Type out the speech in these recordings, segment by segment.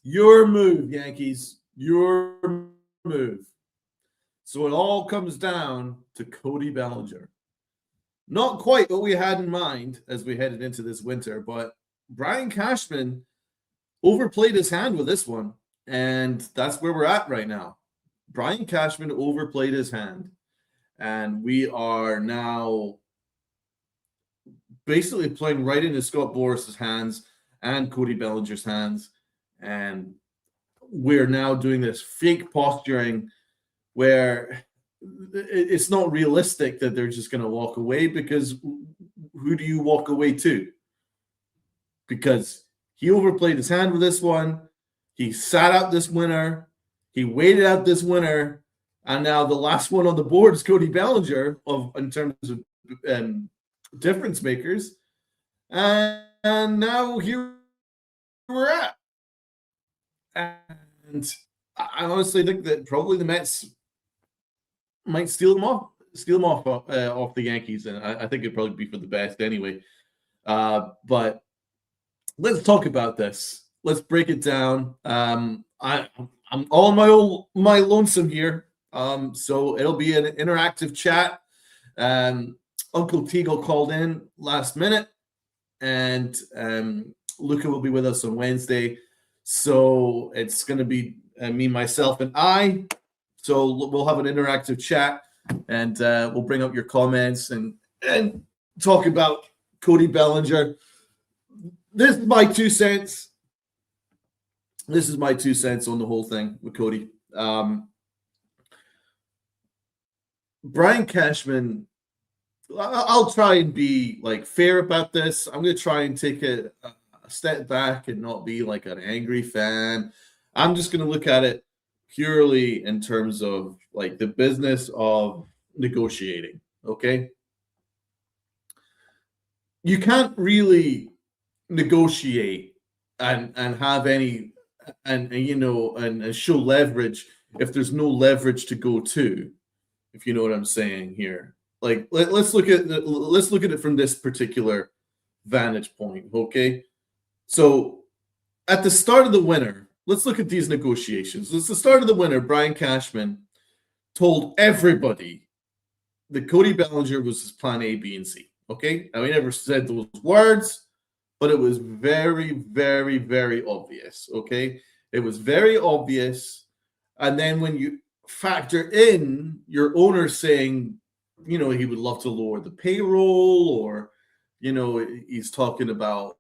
Your move, Yankees. Your move. So it all comes down to Cody Bellinger. Not quite what we had in mind as we headed into this winter, but Brian Cashman overplayed his hand with this one, and that's where we're at right now. Brian Cashman overplayed his hand, and we are now basically playing right into Scott Boris's hands and Cody Bellinger's hands, and we're now doing this fake posturing where it's not realistic that they're just going to walk away, because who do you walk away to? Because he overplayed his hand with this one. He sat out this winter. He waited out this winter. And now the last one on the board is Cody Bellinger in terms of difference makers. And now here we're at. And I honestly think that probably the Mets might steal them off the Yankees, and I think it'd probably be for the best anyway. But let's talk about this. Let's break it down. I'm all my lonesome here, so it'll be an interactive chat. Uncle Teagle called in last minute, and Luca will be with us on Wednesday. So it's going to be me, myself, and I. So we'll have an interactive chat, and we'll bring up your comments and talk about Cody Bellinger. This is my 2 cents. This is my 2 cents on the whole thing with Cody. Brian Cashman, I'll try and be fair about this. I'm going to try and take a step back and not be like an angry fan. I'm just going to look at it purely in terms of the business of negotiating. Okay. You can't really negotiate and have any and show leverage if there's no leverage to go to, if you know what I'm saying here. Let's look at it from this particular vantage point. Okay. So at the start of the winter, let's look at these negotiations. It's the start of the winter. Brian Cashman told everybody that Cody Bellinger was his plan A, B, and C. Okay? Now, he never said those words, but it was very, very, very obvious. Okay? It was very obvious. And then when you factor in your owner saying, he would love to lower the payroll, or, he's talking about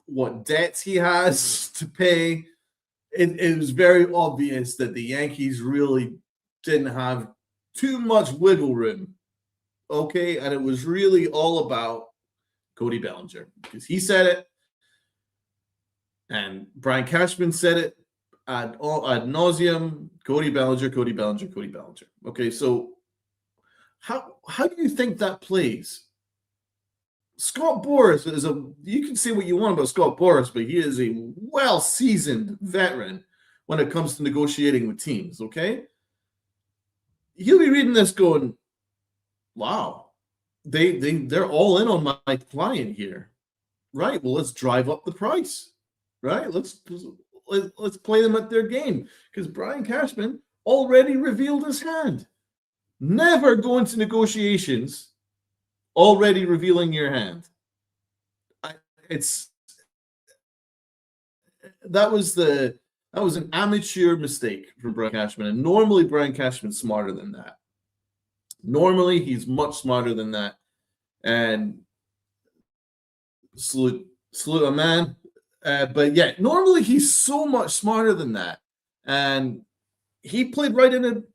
what debts he has to pay. It was very obvious that the Yankees really didn't have too much wiggle room. Okay. And it was really all about Cody Bellinger, because he said it. And Brian Cashman said it ad nauseum. Cody Bellinger, Cody Bellinger, Cody Bellinger. Okay. So how do you think that plays? Scott Boras you can say what you want about Scott Boras, but he is a well-seasoned veteran when it comes to negotiating with teams, okay? He'll be reading this going, wow, they're all in on my client here. Right, well, let's drive up the price, right? Let's play them at their game, because Brian Cashman already revealed his hand. Never go into negotiations already revealing your hand. That was an amateur mistake from Brian Cashman, and normally Brian Cashman's smarter than that. Normally he's much smarter than that, and salute a man. But yeah, normally he's so much smarter than that, and he played right into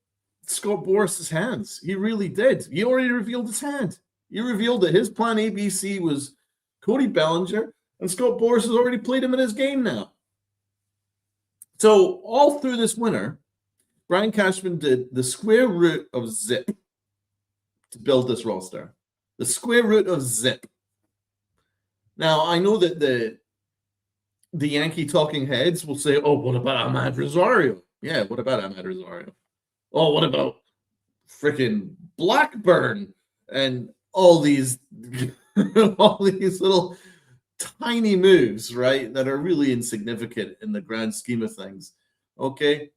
Scott Boris's hands. He really did. He already revealed his hand. He revealed that his plan ABC was Cody Bellinger, and Scott Boras has already played him in his game now. So all through this winter, Brian Cashman did the square root of zip to build this roster. The square root of zip. Now, I know that the Yankee talking heads will say, oh, what about Ahmad Rosario? Yeah, what about Ahmad Rosario? Oh, what about freaking Blackburn and all these little tiny moves, right, that are really insignificant in the grand scheme of things. Okay.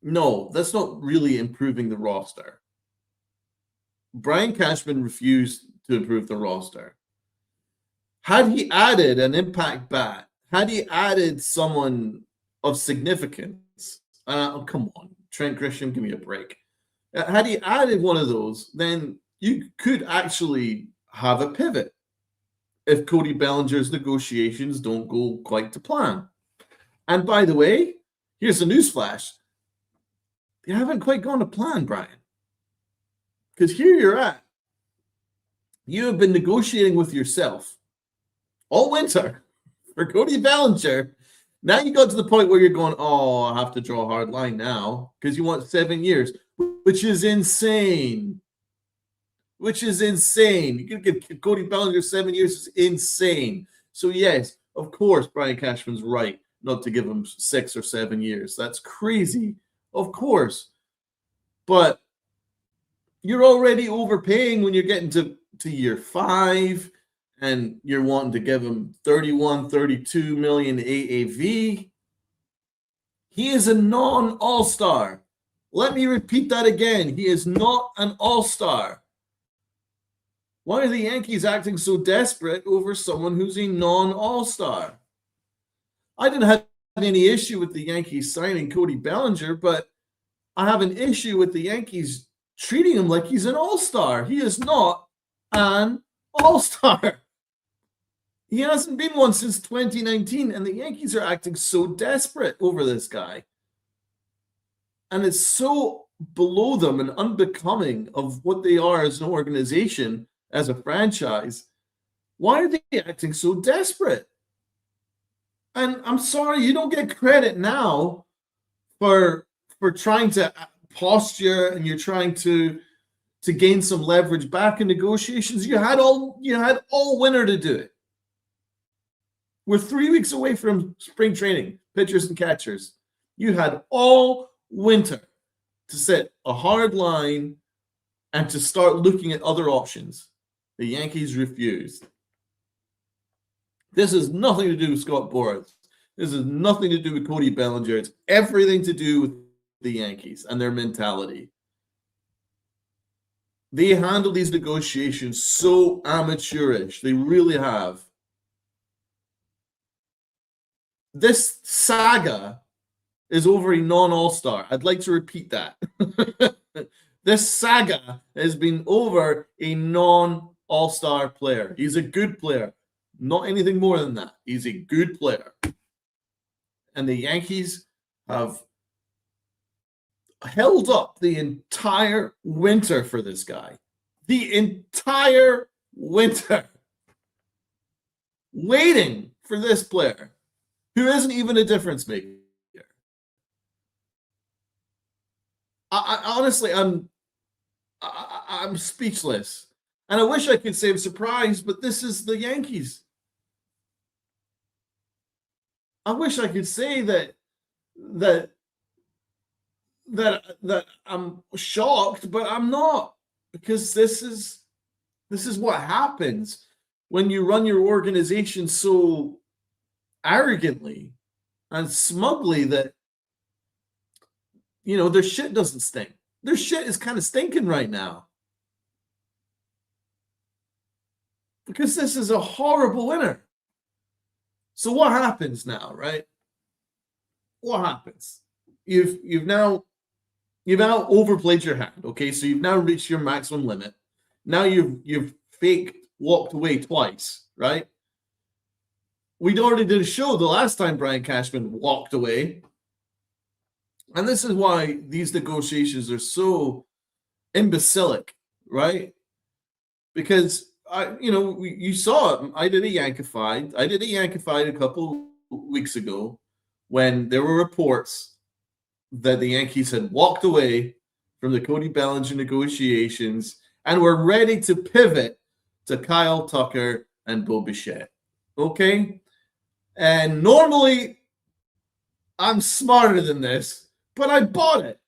No, that's not really improving the roster. Brian Cashman refused to improve the roster. Had he added an impact bat, had he added someone of significance, come on, Trent Grisham, give me a break. Had he added one of those, then you could actually have a pivot if Cody Bellinger's negotiations don't go quite to plan. And by the way, here's a newsflash. They haven't quite gone to plan, Brian. Because here you're at. You have been negotiating with yourself all winter for Cody Bellinger. Now you got to the point where you're going, oh, I have to draw a hard line now because you want 7 years, which is insane. Which is insane. You can give Cody Bellinger 7 years is insane. So yes, of course, Brian Cashman's right not to give him 6 or 7 years. That's crazy. Of course. But you're already overpaying when you're getting to year 5 and you're wanting to give him 31, 32 million AAV. He is a non-all-star. Let me repeat that again. He is not an all-star. Why are the Yankees acting so desperate over someone who's a non-all-star? I didn't have any issue with the Yankees signing Cody Bellinger, but I have an issue with the Yankees treating him like he's an all-star. He is not an all-star. He hasn't been one since 2019, and the Yankees are acting so desperate over this guy. And it's so below them and unbecoming of what they are as an organization, as a franchise. Why are they acting so desperate? And I'm sorry, you don't get credit now for trying to posture and you're trying to gain some leverage back in negotiations. You had all winter to do it. We're 3 weeks away from spring training, pitchers and catchers. You had all winter to set a hard line and to start looking at other options. The Yankees refused. This has nothing to do with Scott Boras. This has nothing to do with Cody Bellinger. It's everything to do with the Yankees and their mentality. They handle these negotiations so amateurish. They really have. This saga is over a non-all-star. I'd like to repeat that. This saga has been over a non-all-star player. He's a good player. Not anything more than that. He's a good player. And the Yankees have held up the entire winter for this guy. The entire winter. Waiting for this player who isn't even a difference maker. Honestly, I'm speechless. And I wish I could say I'm surprised, but this is the Yankees. I wish I could say that I'm shocked, but I'm not, because this is what happens when you run your organization so arrogantly and smugly that their shit doesn't stink. Their shit is kind of stinking right now. Because this is a horrible winter. So what happens now, right? What happens? You've now overplayed your hand, okay? So you've now reached your maximum limit. Now you've walked away twice, right? We already did a show the last time Brian Cashman walked away. And this is why these negotiations are so imbecilic, right? Because you saw it. I did a Yankified a couple weeks ago when there were reports that the Yankees had walked away from the Cody Bellinger negotiations and were ready to pivot to Kyle Tucker and Bo Bichette. Okay? And normally I'm smarter than this, but I bought it.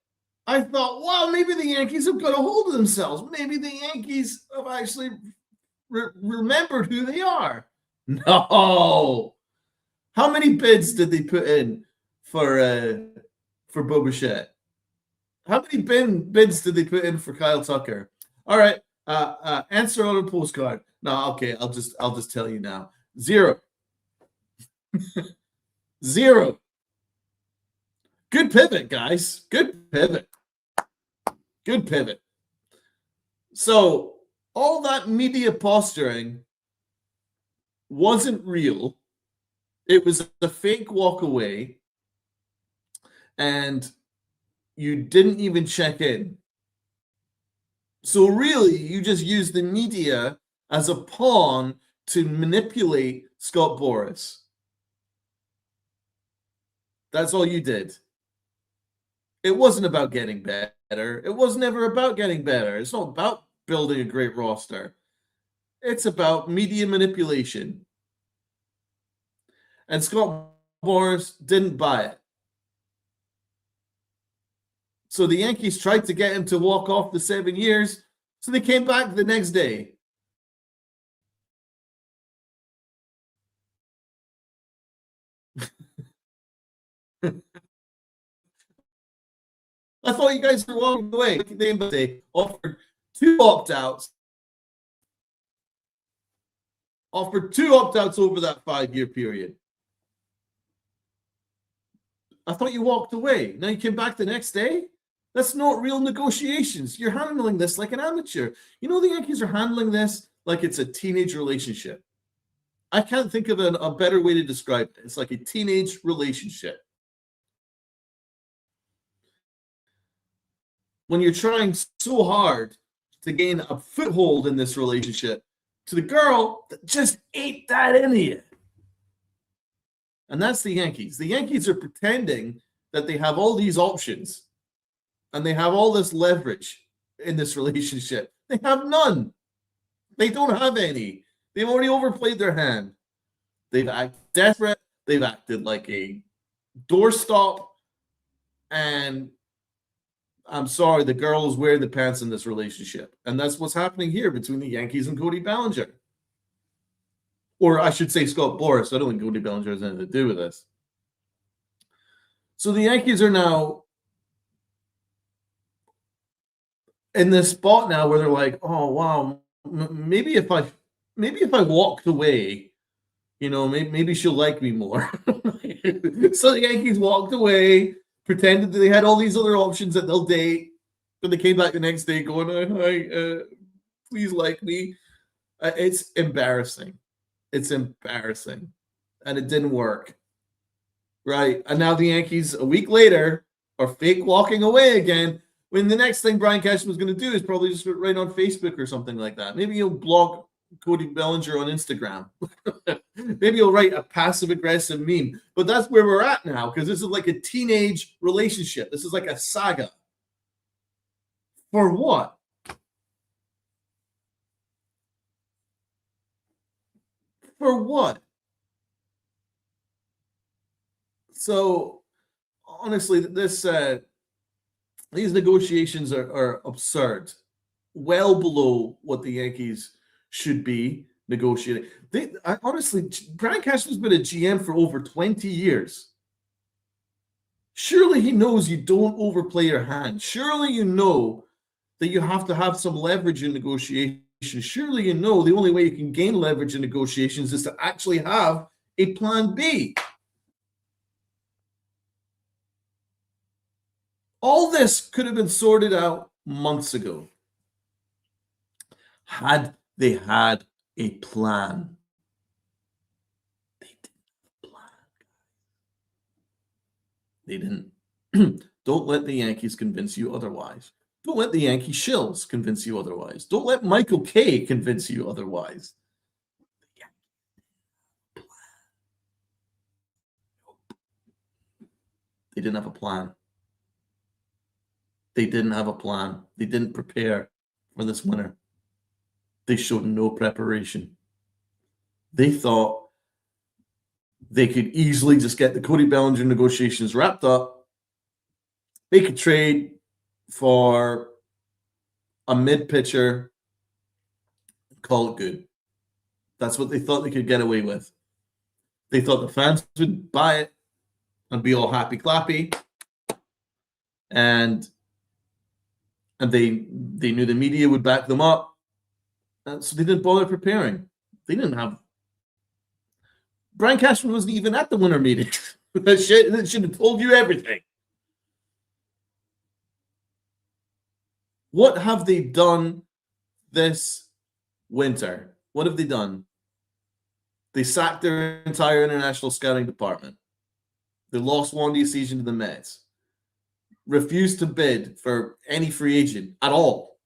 I thought, wow, maybe the Yankees have got a hold of themselves. Maybe the Yankees have actually remembered who they are. No. How many bids did they put in for Bo Bichette? How many bids did they put in for Kyle Tucker? All right, answer on a postcard. No, okay, I'll just tell you now. Zero. Zero. Good pivot, guys. Good pivot. Good pivot. So all that media posturing wasn't real. It was a fake walk away, and you didn't even check in. So really, you just used the media as a pawn to manipulate Scott Boras. That's all you did. It wasn't about getting better. It was never about getting better. It's not about building a great roster. It's about media manipulation. And Scott Boras didn't buy it. So the Yankees tried to get him to walk off the 7 years. So they came back the next day. I thought you guys were walking away. They offered 2 opt-outs. Offered 2 opt-outs over that 5-year period. I thought you walked away. Now you came back the next day? That's not real negotiations. You're handling this like an amateur. You know, the Yankees are handling this like it's a teenage relationship. I can't think of a better way to describe it. It's like a teenage relationship. When you're trying so hard to gain a foothold in this relationship to the girl that just ain't that into you. And that's the Yankees. The Yankees are pretending that they have all these options and they have all this leverage in this relationship. They have none. They don't have any. They've already overplayed their hand. They've acted desperate. They've acted like a doorstop. And I'm sorry, the girl is wearing the pants in this relationship. And that's what's happening here between the Yankees and Cody Bellinger. Or I should say Scott Boras. I don't think Cody Bellinger has anything to do with this. So the Yankees are now in this spot now where they're like, oh, wow, maybe if I walked away, you know, maybe she'll like me more. So the Yankees walked away, pretended that they had all these other options that they'll date. But they came back the next day going, hi, please like me. It's embarrassing. It's embarrassing. And it didn't work. Right? And now the Yankees, a week later, are fake walking away again, when the next thing Brian Cashman's going to do is probably just write on Facebook or something like that. Maybe he'll block Cody Bellinger on Instagram. Maybe he'll write a passive-aggressive meme. But that's where we're at now, because this is like a teenage relationship. This is like a saga. For what? For what? So, honestly, these negotiations are absurd, well below what the Yankees should be negotiating. Honestly, Brian Cashman's been a GM for over 20 years. Surely he knows you don't overplay your hand. Surely you know that you have to have some leverage in negotiations. Surely you know the only way you can gain leverage in negotiations is to actually have a plan B. All this could have been sorted out months ago had they had a plan. They didn't have a plan. They didn't. Don't let the Yankees convince you otherwise. Don't let the Yankee shills convince you otherwise. Don't let Michael Kay convince you otherwise. They didn't have a plan. They didn't have a plan. They didn't prepare for this winter. They showed no preparation. They thought they could easily just get the Cody Bellinger negotiations wrapped up. They could trade for a mid pitcher, call it good. That's what they thought they could get away with. They thought the fans would buy it and be all happy clappy, and they knew the media would back them up, and so they didn't bother preparing. They didn't have. Brian Cashman wasn't even at the winter meeting. That should have told you everything. What have they done this winter? What have they done? They sacked their entire international scouting department. They lost Wandy season to the Mets. Refused to bid for any free agent at all.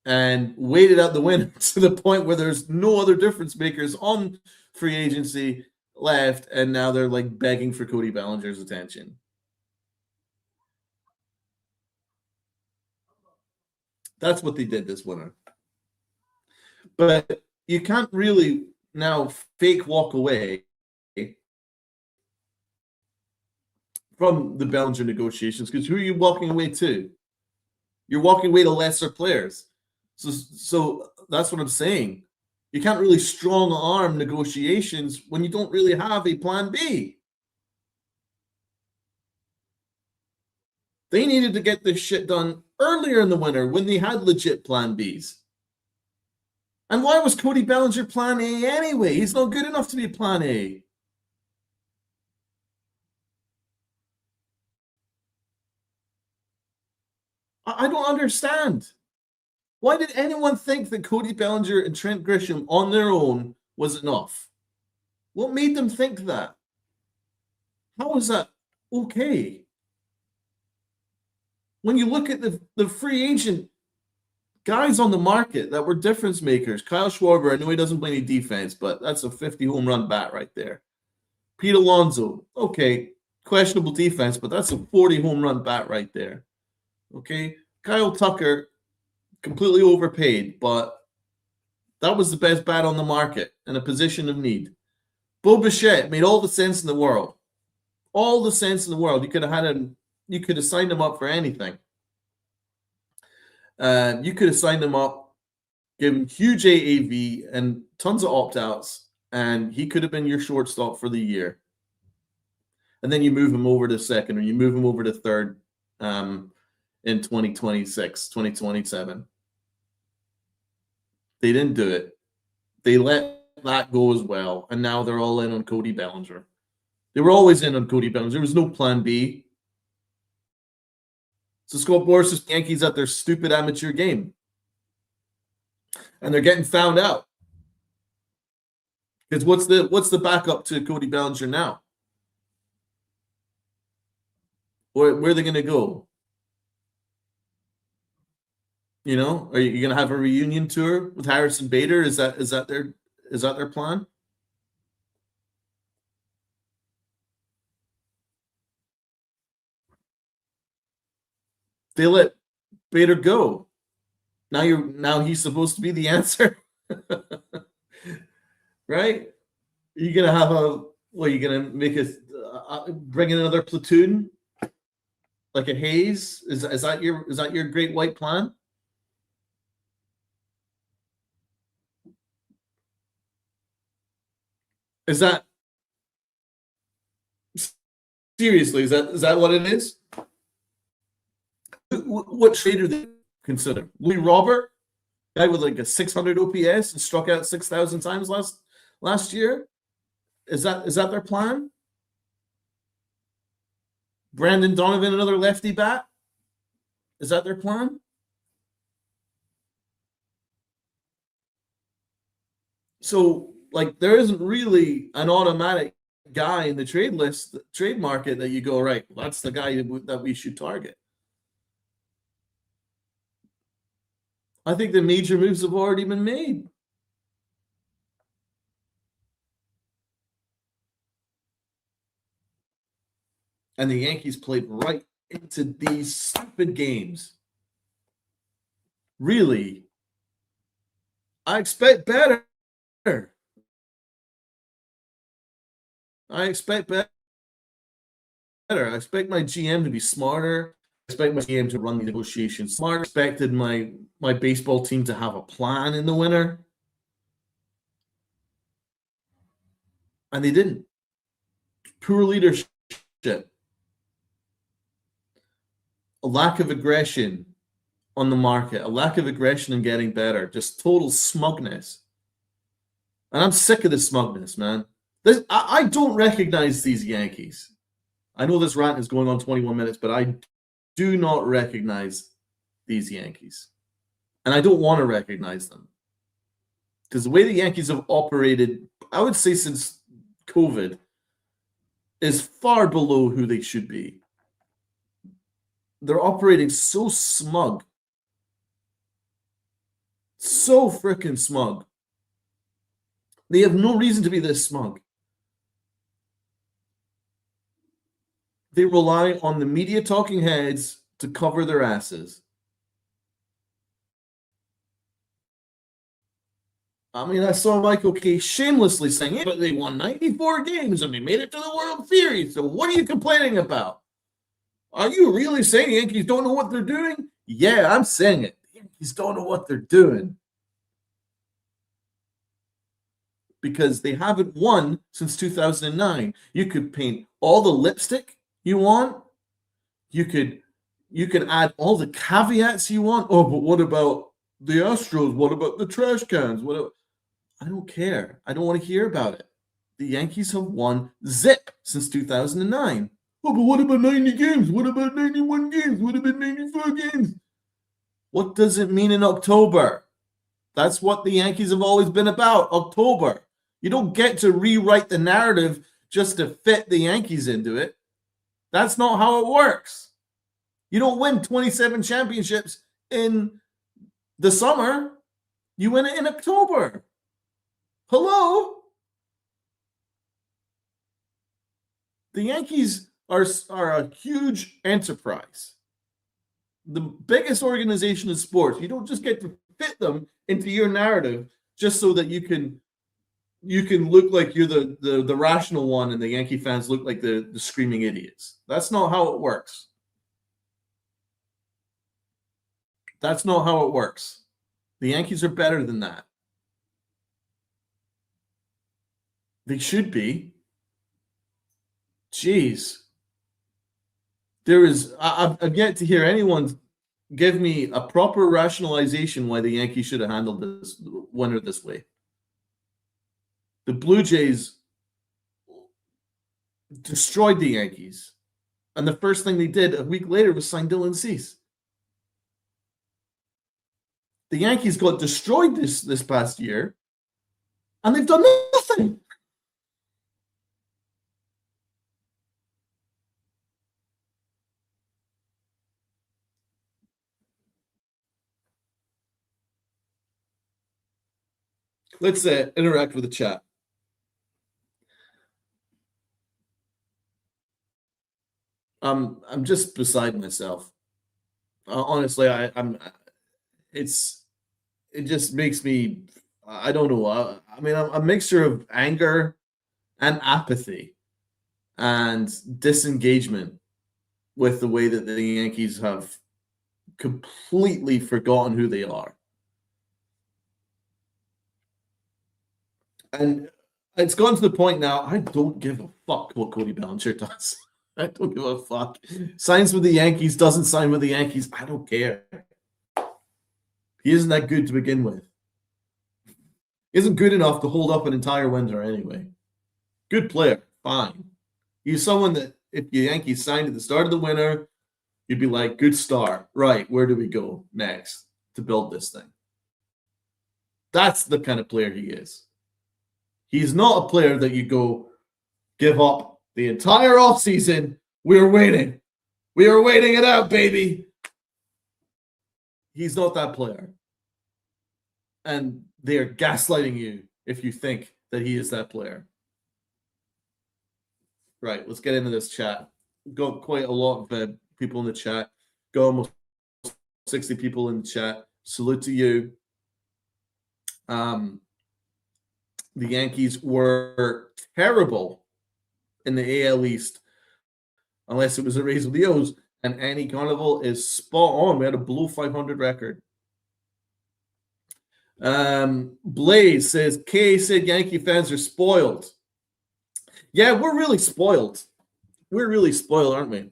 And waited out the winter to the point where there's no other difference makers on free agency left, and now they're like begging for Cody Bellinger's attention. That's what they did this winter. But you can't really now fake walk away from the Bellinger negotiations, because who are you walking away to? You're walking away to lesser players. So that's what I'm saying. You can't really strong arm negotiations when you don't really have a plan B. They needed to get this shit done earlier in the winter when they had legit plan Bs. And why was Cody Bellinger plan A anyway? He's not good enough to be plan A. I don't understand. Why did anyone think that Cody Bellinger and Trent Grisham on their own was enough? What made them think that? How is that okay? When you look at the free agent guys on the market that were difference makers, Kyle Schwarber, I know he doesn't play any defense, but that's a 50 home run bat right there. Pete Alonso, okay, questionable defense, but that's a 40 home run bat right there. Okay, Kyle Tucker, completely overpaid, but that was the best bat on the market in a position of need. Bo Bichette made all the sense in the world. All the sense in the world. You could have had him. You could have signed him up for anything. You could have signed him up, given huge AAV and tons of opt-outs, and he could have been your shortstop for the year. And then you move him over to second, or you move him over to third in 2026, 2027. They didn't do it. They let that go as well, and now they're all in on Cody Bellinger. They were always in on Cody Bellinger. There was no plan B. So Scott Boras' Yankees at their stupid amateur game. And they're getting found out. Because what's the backup to Cody Bellinger now? Where are they going to go? You know, are you going to have a reunion tour with Harrison Bader? Is that their plan? They let Bader go. Now he's supposed to be the answer, right? Are you gonna have you gonna make bring in another platoon like a Hayes? Is that your great white plan? Is that seriously? Is that what it is? What trade do they consider? Louis Robert, guy with like a 600 OPS and struck out 6,000 times last year. Is that their plan? Brandon Donovan, another lefty bat. Is that their plan? So, like, there isn't really an automatic guy in the trade market that you go, right, that's the guy that we should target. I think the major moves have already been made. And the Yankees played right into these stupid games. Really, I expect better. I expect better. I expect my GM to be smarter, expect my GM to run the negotiations. Smart expected my baseball team to have a plan in the winter. And they didn't. Poor leadership. A lack of aggression on the market. A lack of aggression in getting better. Just total smugness. And I'm sick of this smugness, man. I don't recognize these Yankees. I know this rant is going on 21 minutes, but I do not recognize these Yankees. And I don't want to recognize them. Because the way the Yankees have operated, I would say since COVID, is far below who they should be. They're operating so smug. So freaking smug. They have no reason to be this smug. They rely on the media talking heads to cover their asses. I mean, I saw Michael Kay shamelessly saying, yeah, but they won 94 games and they made it to the World Series. So what are you complaining about? Are you really saying the Yankees don't know what they're doing? Yeah, I'm saying it. The Yankees don't know what they're doing. Because they haven't won since 2009. You could paint all the lipstick you want. You could add all the caveats you want. Oh, but what about the Astros? What about the trash cans? I don't care. I don't want to hear about it. The Yankees have won zip since 2009. Oh, but what about 90 games? What about 91 games? What about 94 games? What does it mean in October? That's what the Yankees have always been about, October. You don't get to rewrite the narrative just to fit the Yankees into it. That's not how it works. You don't win 27 championships in the summer. You win it in October. Hello? The Yankees are a huge enterprise. The biggest organization in sports. You don't just get to fit them into your narrative just so that you can look like you're the rational one and the Yankee fans look like the screaming idiots. That's not how it works. That's not how it works. The Yankees are better than that. They should be. Jeez. I've yet to hear anyone give me a proper rationalization why the Yankees should have handled this winter this way. The Blue Jays destroyed the Yankees. And the first thing they did a week later was sign Dylan Cease. The Yankees got destroyed this past year, and they've done nothing. Let's interact with the chat. I'm just beside myself. Honestly, it just makes me, I don't know. I mean, I'm a mixture of anger and apathy and disengagement with the way that the Yankees have completely forgotten who they are. And it's gone to the point now, I don't give a fuck what Cody Bellinger does. I don't give a fuck. Signs with the Yankees, doesn't sign with the Yankees. I don't care. He isn't that good to begin with. He isn't good enough to hold up an entire winter anyway. Good player, fine. He's someone that if the Yankees signed at the start of the winter, you'd be like, good start. Right, where do we go next to build this thing? That's the kind of player he is. He's not a player that you go, give up the entire offseason. We're waiting. We are waiting it out, baby. He's not that player. And they are gaslighting you if you think that he is that player. Right, let's get into this chat. Got quite a lot of people in the chat. Got almost 60 people in the chat. Salute to you. The Yankees were terrible in the AL East, unless it was a race with the O's. And Annie Carnival is spot on. We had a below 500 record. Blaze says, Kay said Yankee fans are spoiled. Yeah, we're really spoiled. We're really spoiled, aren't we?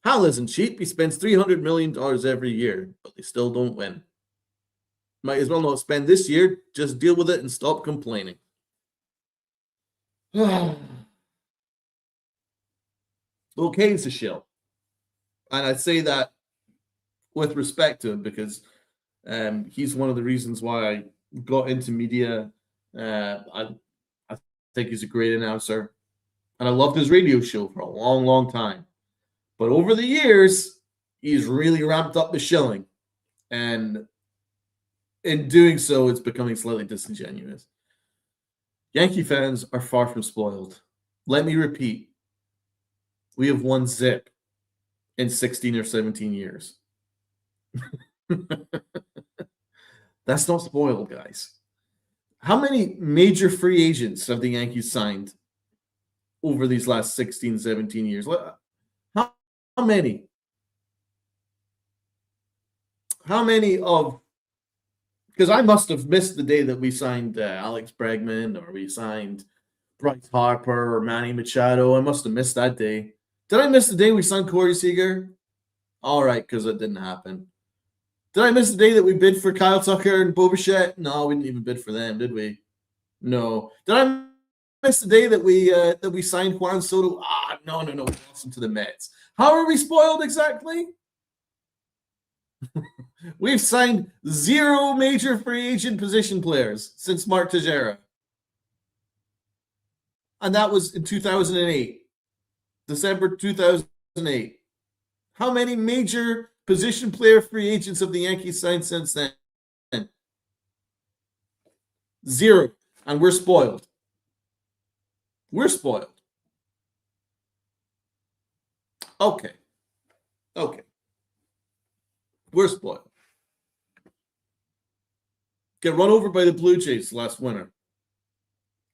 Hal isn't cheap. He spends $300 million every year, but they still don't win. Might as well not spend this year. Just deal with it and stop complaining. O'Kane's a shill. And I say that with respect to him because he's one of the reasons why I got into media. I think he's a great announcer. And I loved his radio show for a long, long time. But over the years, he's really ramped up the shilling. And in doing so, it's becoming slightly disingenuous. Yankee fans are far from spoiled. Let me repeat. We have won zip in 16 or 17 years. That's not spoiled, guys. How many major free agents have the Yankees signed over these last 16, 17 years? How many? How many of... Because I must have missed the day that we signed Alex Bregman or we signed Bryce Harper or Manny Machado. I must have missed that day. Did I miss the day we signed Corey Seager? All right, because it didn't happen. Did I miss the day that we bid for Kyle Tucker and Bo Bichette? No, we didn't even bid for them, did we? No. Did I miss the day that we signed Juan Soto? No. We lost him to the Mets. How are we spoiled exactly? We've signed 0 major free agent position players since Mark Teixeira. And that was in 2008. December 2008. How many major position player free agents have the Yankees signed since then? 0. And we're spoiled. We're spoiled. Okay. We're spoiled. Get run over by the Blue Jays last winter.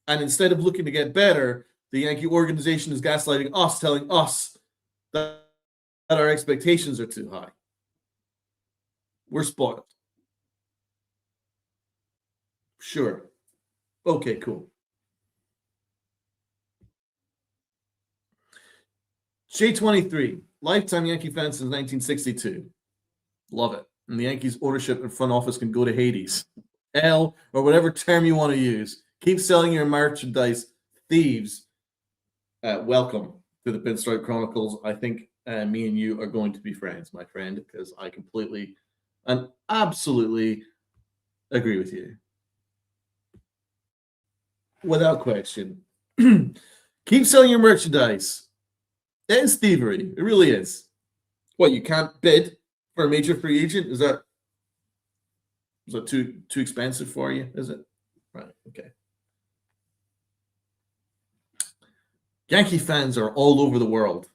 And instead of looking to get better, the Yankee organization is gaslighting us, telling us that our expectations are too high. We're spoiled. Sure. Okay, cool. J23, lifetime Yankee fan since 1962. Love it. And the Yankees ownership and front office can go to Hades. L, or whatever term you want to use. Keep selling your merchandise, thieves. Welcome to the Pinstripe Chronicles. I think me and you are going to be friends, my friend, because I completely and absolutely agree with you. Without question. Keep selling your merchandise. It is thievery. It really is. What, you can't bid for a major free agent? Is that too expensive for you? Is it? Right. Okay. Yankee fans are all over the world.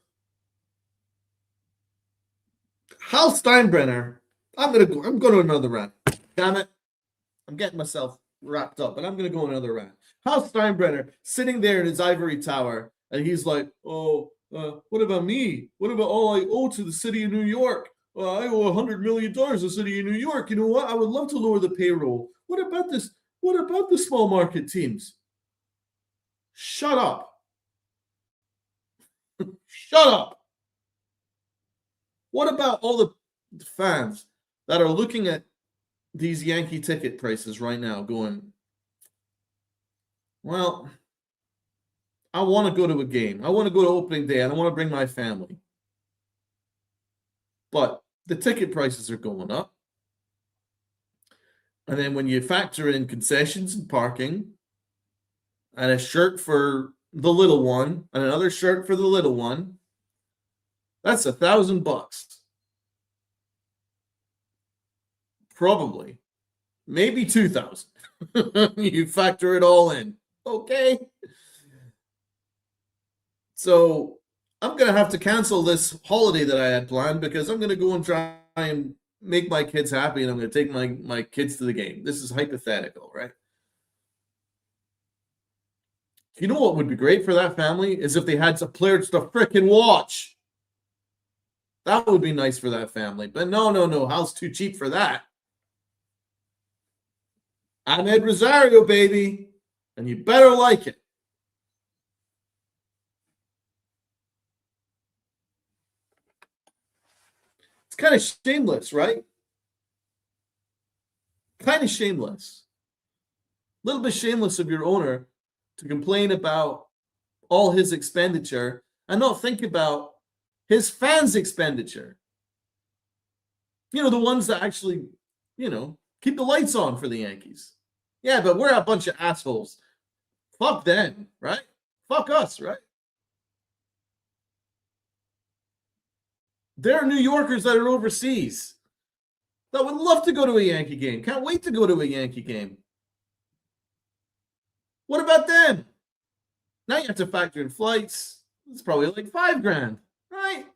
Hal Steinbrenner. I'm going to another rant. Damn it. I'm getting myself wrapped up, but I'm going to go another rant. Hal Steinbrenner sitting there in his ivory tower, and he's like, what about me? What about all I owe to the city of New York? I owe $100 million to the city of New York. You know what? I would love to lower the payroll. What about this? What about the small market teams? Shut up. Shut up. What about all the fans that are looking at these Yankee ticket prices right now going, well, I want to go to a game. I want to go to opening day and I want to bring my family. But the ticket prices are going up. And then when you factor in concessions and parking and a shirt for the little one and another shirt for the little one, that's $1,000. Probably. Maybe 2,000. You factor it all in. Okay. So I'm going to have to cancel this holiday that I had planned because I'm going to go and try and make my kids happy and I'm going to take my kids to the game. This is hypothetical, right? You know what would be great for that family is if they had some players to frickin' watch. That would be nice for that family. But no. House too cheap for that. Ahmed Rosario, baby. And you better like it. It's kind of shameless, right? Kind of shameless. A little bit shameless of your owner to complain about all his expenditure and not think about his fans' expenditure. The ones that actually, keep the lights on for the Yankees. Yeah, but we're a bunch of assholes. Fuck them, right? Fuck us, right? There are New Yorkers that are overseas that would love to go to a Yankee game. Can't wait to go to a Yankee game. What about them? Now you have to factor in flights. It's probably like $5,000, right?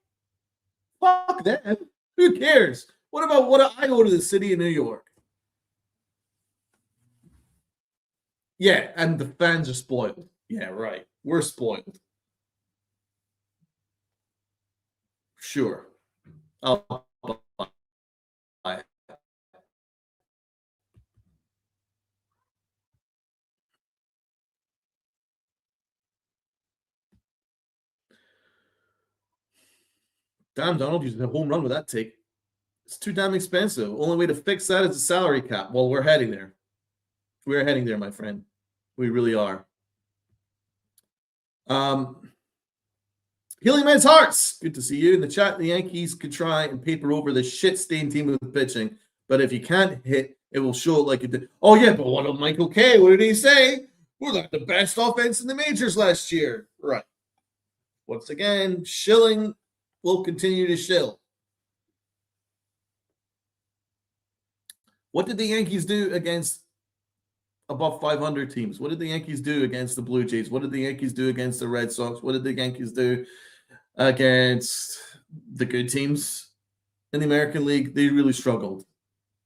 Fuck them. Who cares? What about what I go to the city of New York? Yeah, and the fans are spoiled. Yeah, right. We're spoiled. Sure. I'll buy it. Damn, Donald, you hit a home run with that take. It's too damn expensive. Only way to fix that is a salary cap. Well, we're heading there. We're heading there, my friend. We really are. Healing Men's Hearts. Good to see you in the chat. The Yankees could try and paper over the shit-stained team with pitching, but if you can't hit, it will show like it did. Oh, yeah, but what of Michael Kay? What did he say? We're like the best offense in the majors last year. Right. Once again, shilling will continue to shill. What did the Yankees do against above 500 teams? What did the Yankees do against the Blue Jays? What did the Yankees do against the Red Sox? What did the Yankees do against the good teams in the American League? They really struggled.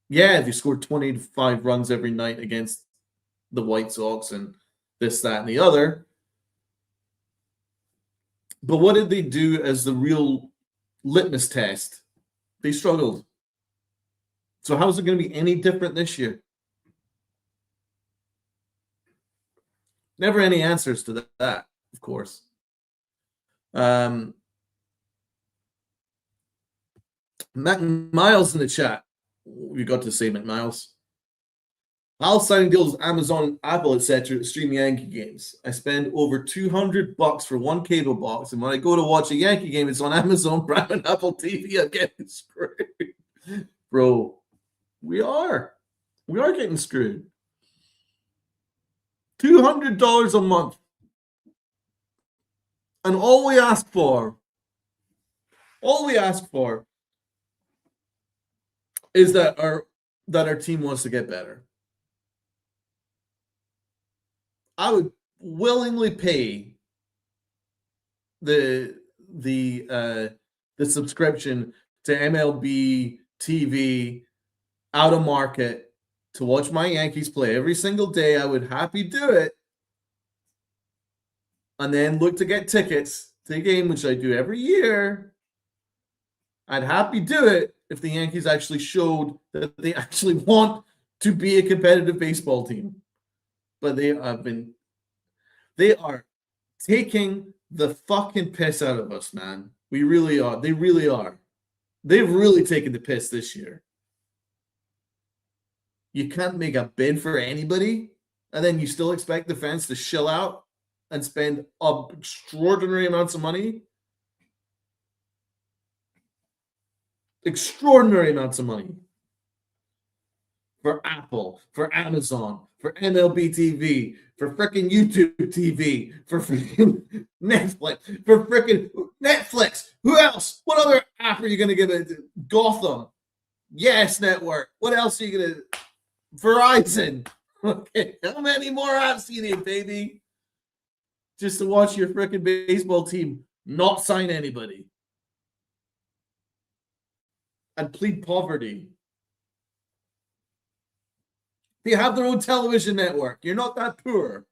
Yeah, they scored 25 runs every night against the White Sox and this, that, and the other. But what did they do as the real litmus test? They struggled. So how is it going to be any different this year? Never any answers to that, of course. Matt Miles in the chat. We got to say McMiles. I'll sign deals Amazon, Apple, etc. to stream Yankee games. I spend over $200 for one cable box, and when I go to watch a Yankee game, it's on Amazon Prime and Apple TV. I'm getting screwed, bro. We are getting screwed. $200 a month, and all we ask for is that our team wants to get better. I would willingly pay the subscription to MLB TV out of market to watch my Yankees play every single day. I would happy do it, and then look to get tickets to the game, which I do every year. I'd happy do it if the Yankees actually showed that they actually want to be a competitive baseball team. But they are taking the fucking piss out of us, man. We really are. They really are. They've really taken the piss this year. You can't make a bid for anybody, and then you still expect the fans to shill out and spend extraordinary amounts of money. Extraordinary amounts of money. For Apple, for Amazon, for MLB TV, for freaking YouTube TV, for freaking Netflix. Who else? What other app are you going to give it? Gotham. Yes, Network. What else are you going to? Verizon. Okay, how many more apps do you need, baby? Just to watch your freaking baseball team not sign anybody and plead poverty. They have their own television network. You're not that poor.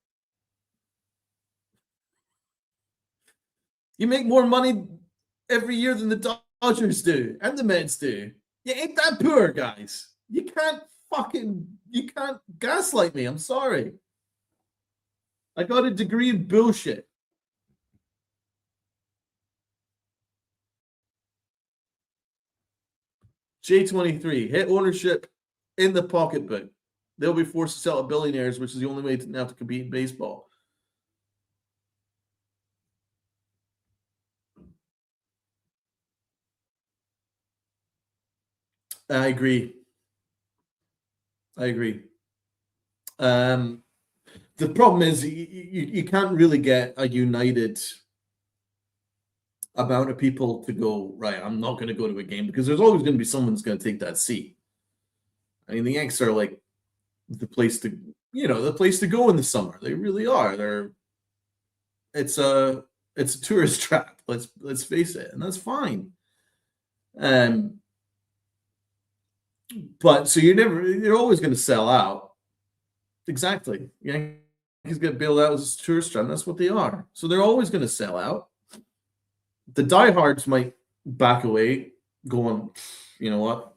You make more money every year than the Dodgers do, and the Mets do. You ain't that poor, guys. You can't gaslight me. I'm sorry. I got a degree in bullshit. J23, hit ownership in the pocketbook. They'll be forced to sell to billionaires, which is the only way to now to compete in baseball. I agree. The problem is you can't really get a united amount of people to go, right, I'm not going to go to a game, because there's always going to be someone who's going to take that seat. I mean, the Yanks are like the place to go in the summer. They really are. It's a tourist trap. Let's face it, and that's fine. But so you're always going to sell out. Exactly. Yankees get bailed out as a tourist trap. That's what they are. So they're always going to sell out. The diehards might back away, going, you know what?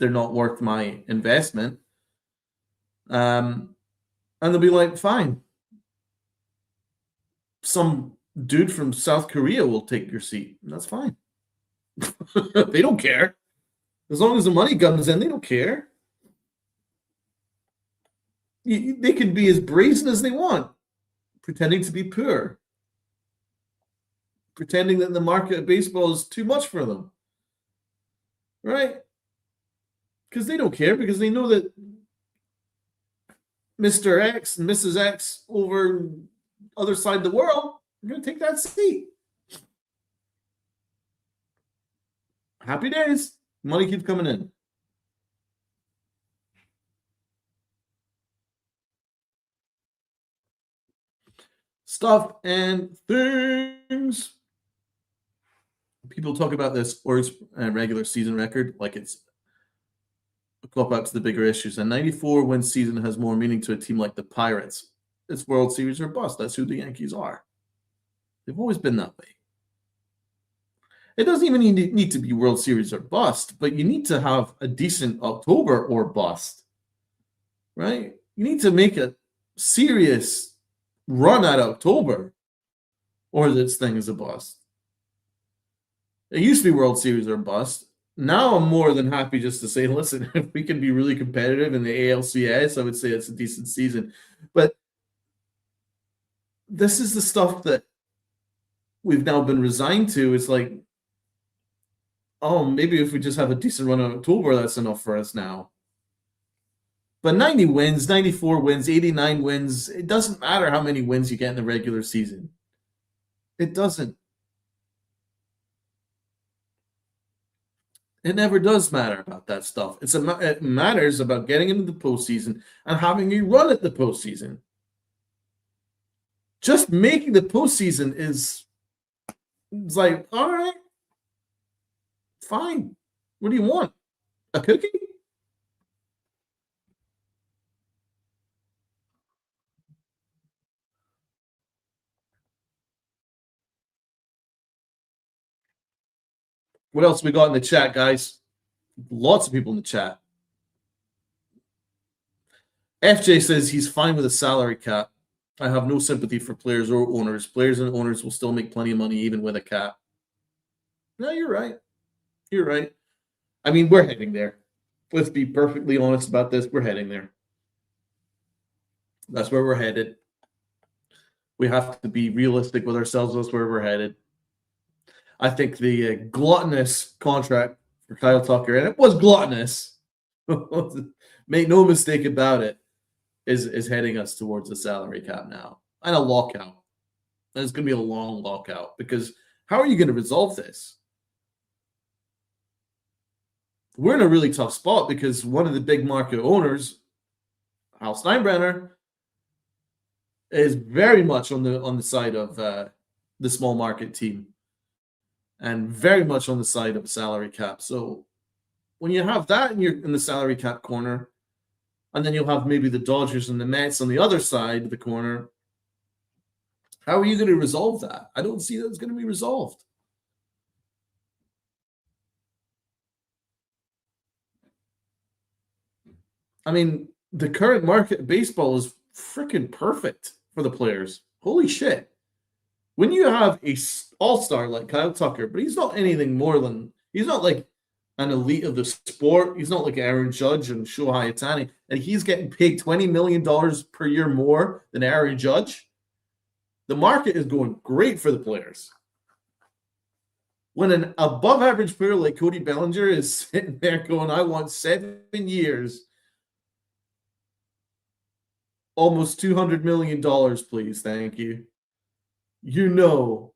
They're not worth my investment. And they'll be like, fine. Some dude from South Korea will take your seat. And that's fine. They don't care. As long as the money comes in, they don't care. They can be as brazen as they want, pretending to be poor, pretending that the market of baseball is too much for them, right? Because they don't care, because they know that Mr. X and Mrs. X over other side of the world are going to take that seat. Happy days. Money keeps coming in. Stuff and things. People talk about this Orioles regular season record like it's a cop-out to the bigger issues. A 94-win season has more meaning to a team like the Pirates. It's World Series or bust. That's who the Yankees are. They've always been that way. It doesn't even need to be World Series or bust, but you need to have a decent October or bust, right? You need to make a serious run at October, or this thing is a bust. It used to be World Series or bust. Now I'm more than happy just to say, listen, if we can be really competitive in the ALCS, I would say it's a decent season. But this is the stuff that we've now been resigned to. It's like, oh, maybe if we just have a decent run in October, that's enough for us now. But 90 wins, 94 wins, 89 wins, it doesn't matter how many wins you get in the regular season. It doesn't. It never does matter about that stuff. It matters about getting into the postseason and having a run at the postseason. Just making the postseason is like, all right, fine. What do you want? A cookie? What else we got in the chat, guys? Lots of people in the chat. FJ says he's fine with a salary cap. I have no sympathy for players or owners. Players and owners will still make plenty of money even with a cap. No, you're right. You're right. I mean, we're heading there. Let's be perfectly honest about this. We're heading there. That's where we're headed. We have to be realistic with ourselves. That's where we're headed. I think the gluttonous contract for Kyle Tucker, and it was gluttonous, make no mistake about it, is heading us towards a salary cap now and a lockout. And it's going to be a long lockout, because how are you going to resolve this? We're in a really tough spot because one of the big market owners, Hal Steinbrenner, is very much on the side of the small market team, and very much on the side of salary cap. So when you have that and you're in the salary cap corner, and then you'll have maybe the Dodgers and the Mets on the other side of the corner, how are you going to resolve that? I don't see that it's going to be resolved. I mean, the current market of baseball is freaking perfect for the players. Holy shit. When you have a all-star like Kyle Tucker, but he's not anything more than he's not like an elite of the sport. He's not like Aaron Judge and Shohei Ohtani, and he's getting paid $20 million per year more than Aaron Judge. The market is going great for the players. When an above-average player like Cody Bellinger is sitting there going, I want 7 years, almost $200 million, please, thank you. You know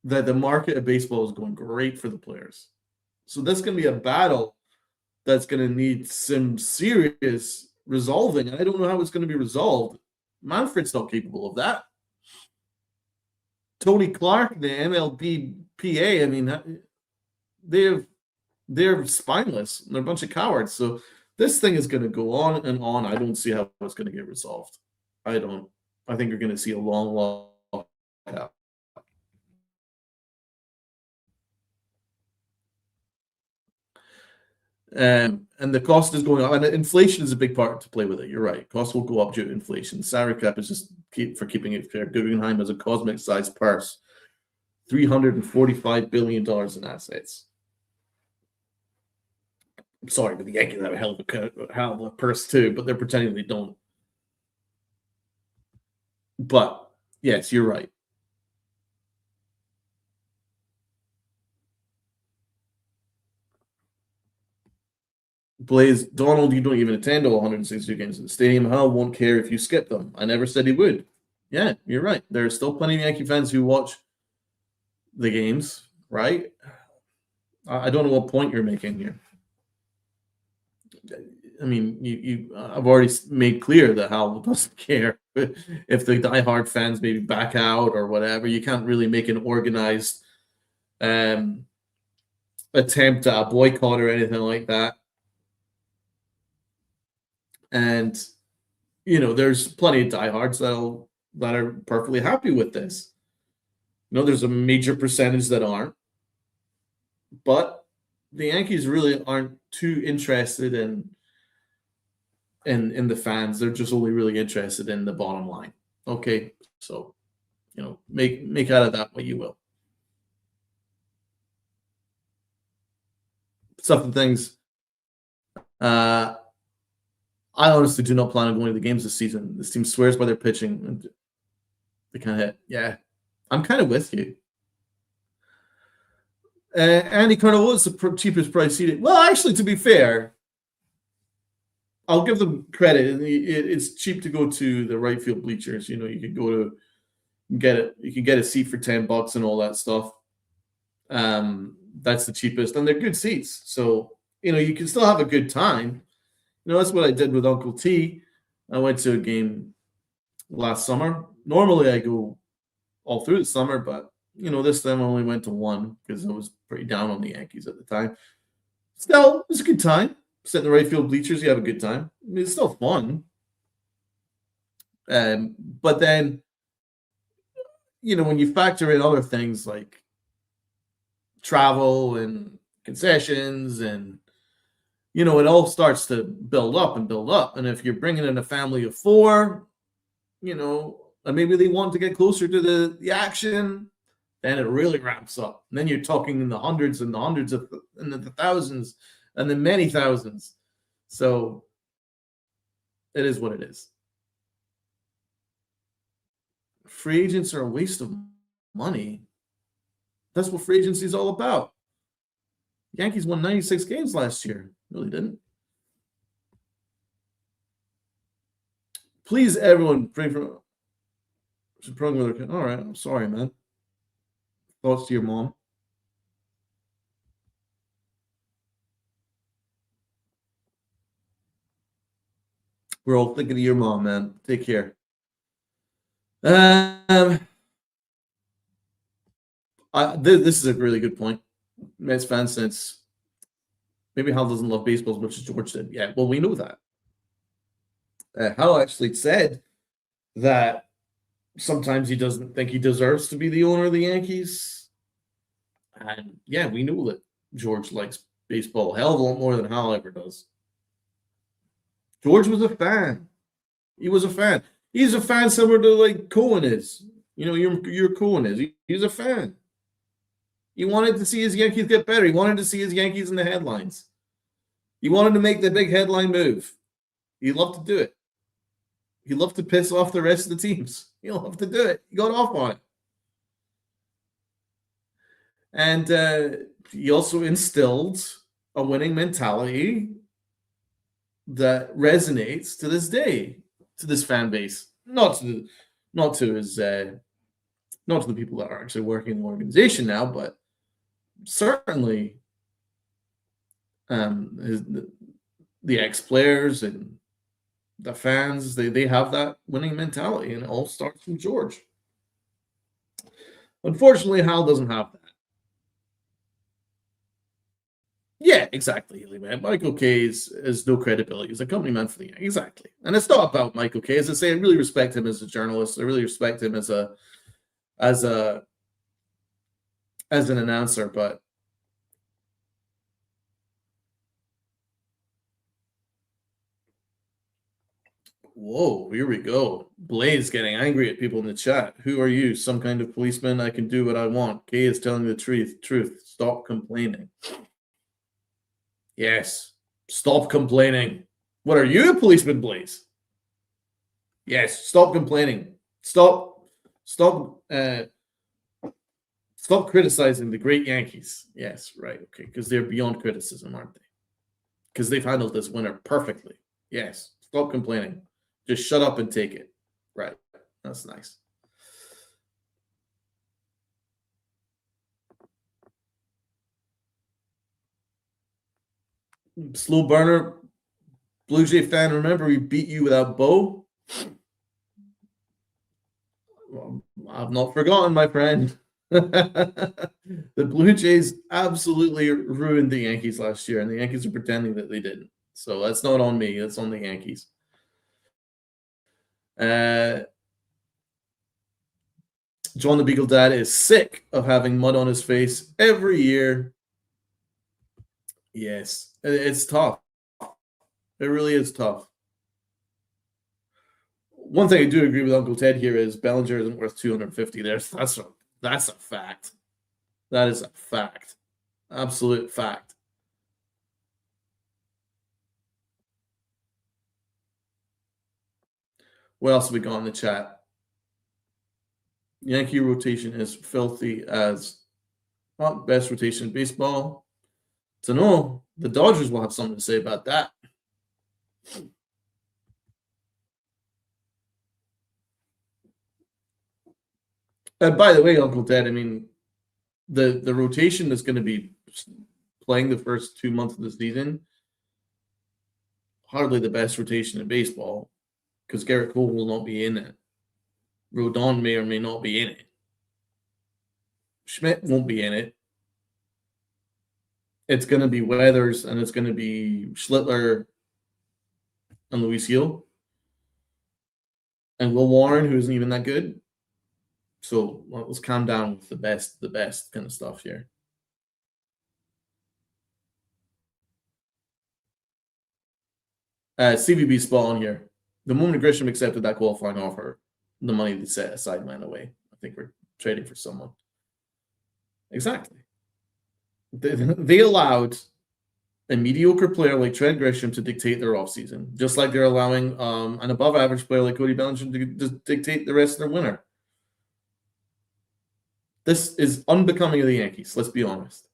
that the market of baseball is going great for the players. So that's going to be a battle that's going to need some serious resolving. And I don't know how it's going to be resolved. Manfred's not capable of that. Tony Clark, the MLBPA, I mean, they're spineless. They're a bunch of cowards. So this thing is going to go on and on. I don't see how it's going to get resolved. I don't. I think you're going to see a long out. And the cost is going up, and inflation is a big part to play with it. You're right. Costs will go up due to inflation. Salary cap is just keeping it fair. Guggenheim has a cosmic-sized purse, $345 billion in assets. I'm sorry, but the Yankees have a hell of a purse too, but they're pretending they don't. But yes, you're right. Blaze, Donald, you don't even attend all 162 games at the stadium. Hal won't care if you skip them. I never said he would. Yeah, you're right. There are still plenty of Yankee fans who watch the games, right? I don't know what point you're making here. I mean, I've already made clear that Hal doesn't care if the diehard fans maybe back out or whatever. You can't really make an organized attempt at a boycott or anything like that. And there's plenty of diehards that are perfectly happy with this. There's a major percentage that aren't, but the Yankees really aren't too interested in the fans. They're just only really interested in the bottom line. Okay, so make out of that what you will. Something things. I honestly do not plan on going to the games this season. This team swears by their pitching. They kind of hit. Yeah, I'm kind of with you. Andy Colonel, what's the cheapest price seated? Well, actually, to be fair, I'll give them credit. It's cheap to go to the right field bleachers. You can go to get it. You can get a seat for $10 and all that stuff. That's the cheapest, and they're good seats. So you can still have a good time. That's what I did with Uncle T. I went to a game last summer. Normally, I go all through the summer, but this time I only went to one because I was pretty down on the Yankees at the time. Still, it was a good time. Sit in the right field bleachers, you have a good time. I mean, it's still fun. But then, when you factor in other things like travel and concessions and it all starts to build up and build up. And if you're bringing in a family of 4, and maybe they want to get closer to the action, then it really ramps up. And then you're talking in the hundreds and the hundreds of and the thousands and the many thousands. So it is what it is. Free agents are a waste of money. That's what free agency is all about. Yankees won 96 games last year. Really didn't. Please, everyone, pray for. All right, I'm sorry, man. Thoughts to your mom. We're all thinking of your mom, man. Take care. This is a really good point. Mets fan since maybe Hal doesn't love baseball as much as George did. Yeah, well, we know that. Hal actually said that sometimes he doesn't think he deserves to be the owner of the Yankees. And yeah, we know that George likes baseball a hell of a lot more than Hal ever does. George was a fan. He was a fan. He's a fan similar to like Cohen is. Your Cohen is. He's a fan. He wanted to see his Yankees get better. He wanted to see his Yankees in the headlines. He wanted to make the big headline move. He loved to do it. He loved to piss off the rest of the teams. He loved to do it. He got off on it. And he also instilled a winning mentality that resonates to this day, to this fan base. Not to the people that are actually working in the organization now, but certainly the ex-players and the fans, they have that winning mentality, and it all starts from George. Unfortunately, Hal doesn't have that. Yeah, exactly, man. Michael Kay has no credibility. He's a company man for the Yankees. Exactly. And it's not about Michael Kay. As I say, I really respect him as a journalist. I really respect him as an announcer, but whoa, here we go. Blaze getting angry at people in the chat. Who are you? Some kind of policeman? I can do what I want. Kay is telling the truth. Stop complaining. Yes. Stop complaining. What are you, a policeman, Blaze? Yes. Stop complaining. Stop criticizing the great Yankees. Yes, right. Okay. Because they're beyond criticism, aren't they? Because they've handled this winter perfectly. Yes. Stop complaining. Just shut up and take it. Right. That's nice. Slow burner, Blue Jay fan, remember we beat you without Bo? Well, I've not forgotten, my friend. The Blue Jays absolutely ruined the Yankees last year, and the Yankees are pretending that they didn't. So that's not on me. That's on the Yankees. John the Beagle Dad is sick of having mud on his face every year. Yes, it's tough. It really is tough. One thing I do agree with Uncle Ted here is Bellinger isn't worth 250. That's a fact. That is a fact. Absolute fact. What else have we got in the chat? Yankee rotation is filthy as not best rotation in baseball. To know the Dodgers will have something to say about that. And by the way, Uncle Ted, I mean, the rotation that's going to be playing the first 2 months of the season, hardly the best rotation in baseball, because Garrett Cole will not be in it. Rodon may or may not be in it. Schmidt won't be in it. It's going to be Weathers, and it's going to be Schlittler and Luis Gil. And Will Warren, who isn't even that good. So let's calm down with the best kind of stuff here. CVB spot on here. The moment Grisham accepted that qualifying offer, the money they set aside went away. I think we're trading for someone. Exactly. They allowed a mediocre player like Trent Grisham to dictate their offseason, just like they're allowing an above-average player like Cody Bellinger to dictate the rest of their winter. This is unbecoming of the Yankees, let's be honest.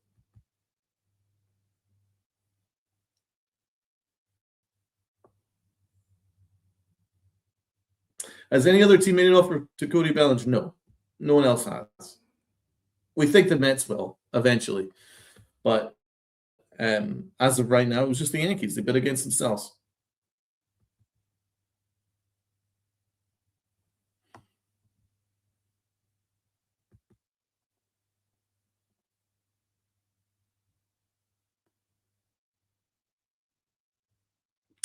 Has any other team made an offer to Cody Bellinger? No. No one else has. We think the Mets will eventually. But as of right now, it was just the Yankees. They bid against themselves.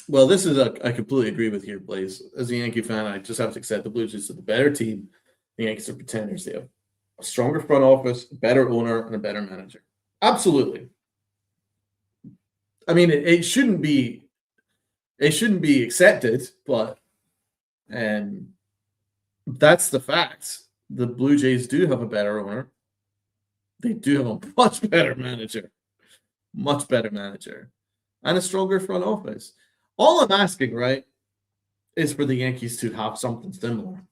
Well, this is I completely agree with you, Blaze. As a Yankee fan, I just have to accept the Blue Jays are the better team. The Yankees are pretenders. They have a stronger front office, a better owner, and a better manager. Absolutely. I mean, it shouldn't be It shouldn't be accepted, but that's the fact. The Blue Jays do have a better owner. They do have a much better manager, and a stronger front office. All I'm asking, right, is for the Yankees to have something similar.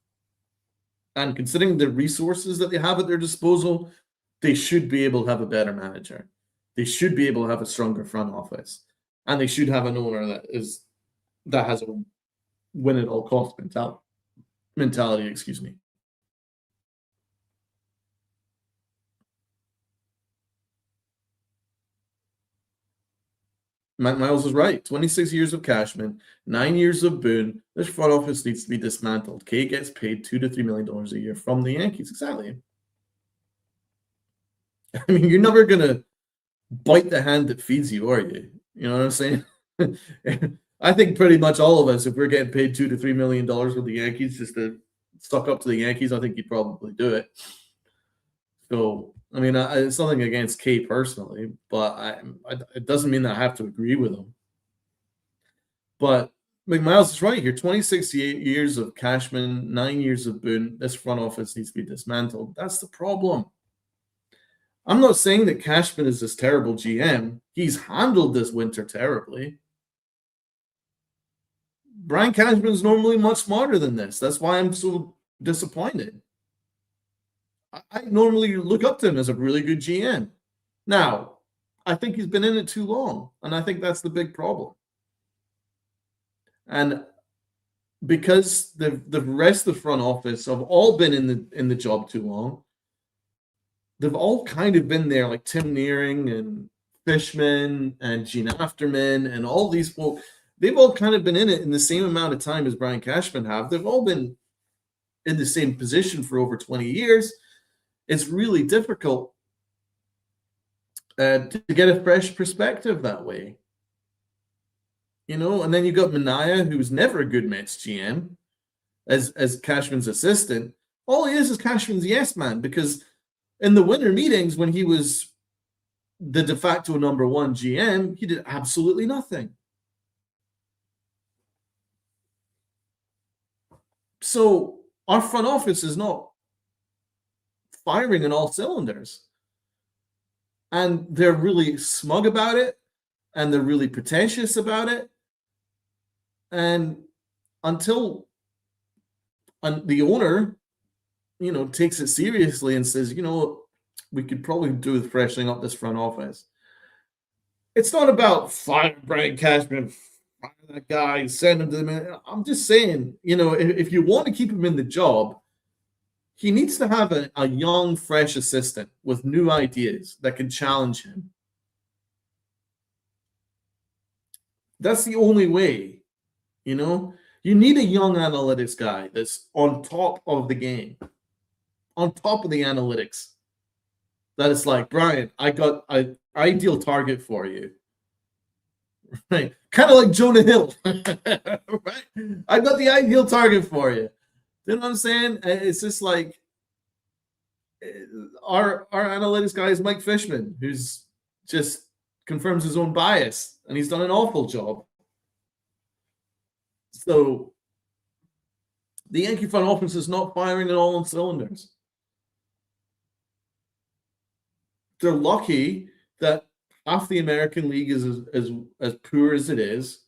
And considering the resources that they have at their disposal, they should be able to have a better manager. They should be able to have a stronger front office, and they should have an owner that has a win at all cost mentality. Excuse me. Miles is right. 26 years of Cashman, 9 years of Boone. This front office needs to be dismantled. Kay gets paid $2 to $3 million a year from the Yankees. Exactly. I mean, you're never gonna bite the hand that feeds you, are you? You know what I'm saying? I think pretty much all of us, if we're getting paid $2 to $3 million with the Yankees just to suck up to the Yankees, I think you'd probably do it. So, I mean, it's nothing against Kay personally, but it doesn't mean that I have to agree with him. But McMiles is right here. 26 years of Cashman, 9 years of Boone. This front office needs to be dismantled. That's the problem. I'm not saying that Cashman is this terrible GM. He's handled this winter terribly. Brian Cashman is normally much smarter than this. That's why I'm so disappointed. I normally look up to him as a really good GM. Now, I think he's been in it too long, and I think that's the big problem. And because the rest of the front office have all been in the job too long, they've all kind of been there, like Tim Nearing and Fishman and Gene Afterman and all these folks. They've all kind of been in it in the same amount of time as Brian Cashman have. They've all been in the same position for over 20 years. It's really difficult to get a fresh perspective that way. You know, and then you got Minaya, who's never a good Mets GM, as Cashman's assistant. All he is Cashman's yes man, because in the winter meetings when he was the de facto number one GM, he did absolutely nothing. So our front office is not firing in all cylinders. And they're really smug about it, and they're really pretentious about it. And until the owner, you know, takes it seriously and says, you know, we could probably do with freshening up this front office. It's not about firing Brian Cashman, fire that guy, send him to the. I'm just saying, you know, if you want to keep him in the job, he needs to have a young, fresh assistant with new ideas that can challenge him. That's the only way, you know? You need a young analytics guy that's on top of the game, on top of the analytics. That it's like, Brian, I got an ideal target for you. Right? Kind of like Jonah Hill. Right? I got the ideal target for you. You know what I'm saying? It's just like our analytics guy is Mike Fishman, who's just confirms his own bias, and he's done an awful job. So the Yankee front office is not firing at all on cylinders. They're lucky that half the American League is as poor as it is.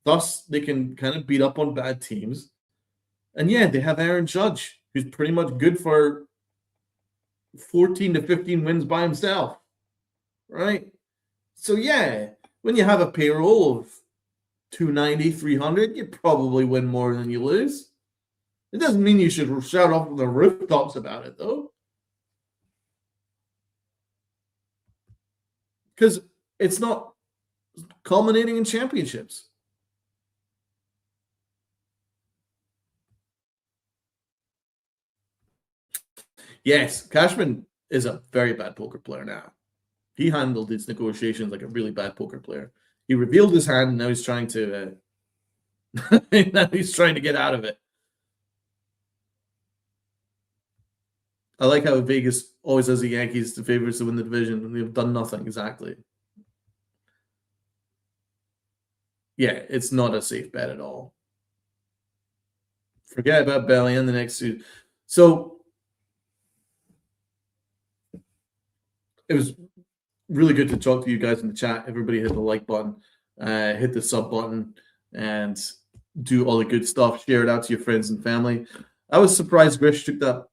Thus, they can kind of beat up on bad teams. And yeah, they have Aaron Judge, who's pretty much good for 14 to 15 wins by himself, right? So yeah, when you have a payroll of 290, 300, you probably win more than you lose. It doesn't mean you should shout off the rooftops about it, though. Because it's not culminating in championships. Yes, Cashman is a very bad poker player now. He handled his negotiations like a really bad poker player. He revealed his hand, and now he's trying to now he's trying to get out of it. I like how Vegas always has the Yankees the favorites to win the division, and they've done nothing exactly. Yeah, it's not a safe bet at all. Forget about Bellinger in the next two. So it was really good to talk to you guys in the chat. Everybody hit the like button, hit the sub button, and do all the good stuff. Share it out to your friends and family. I was surprised Grish took that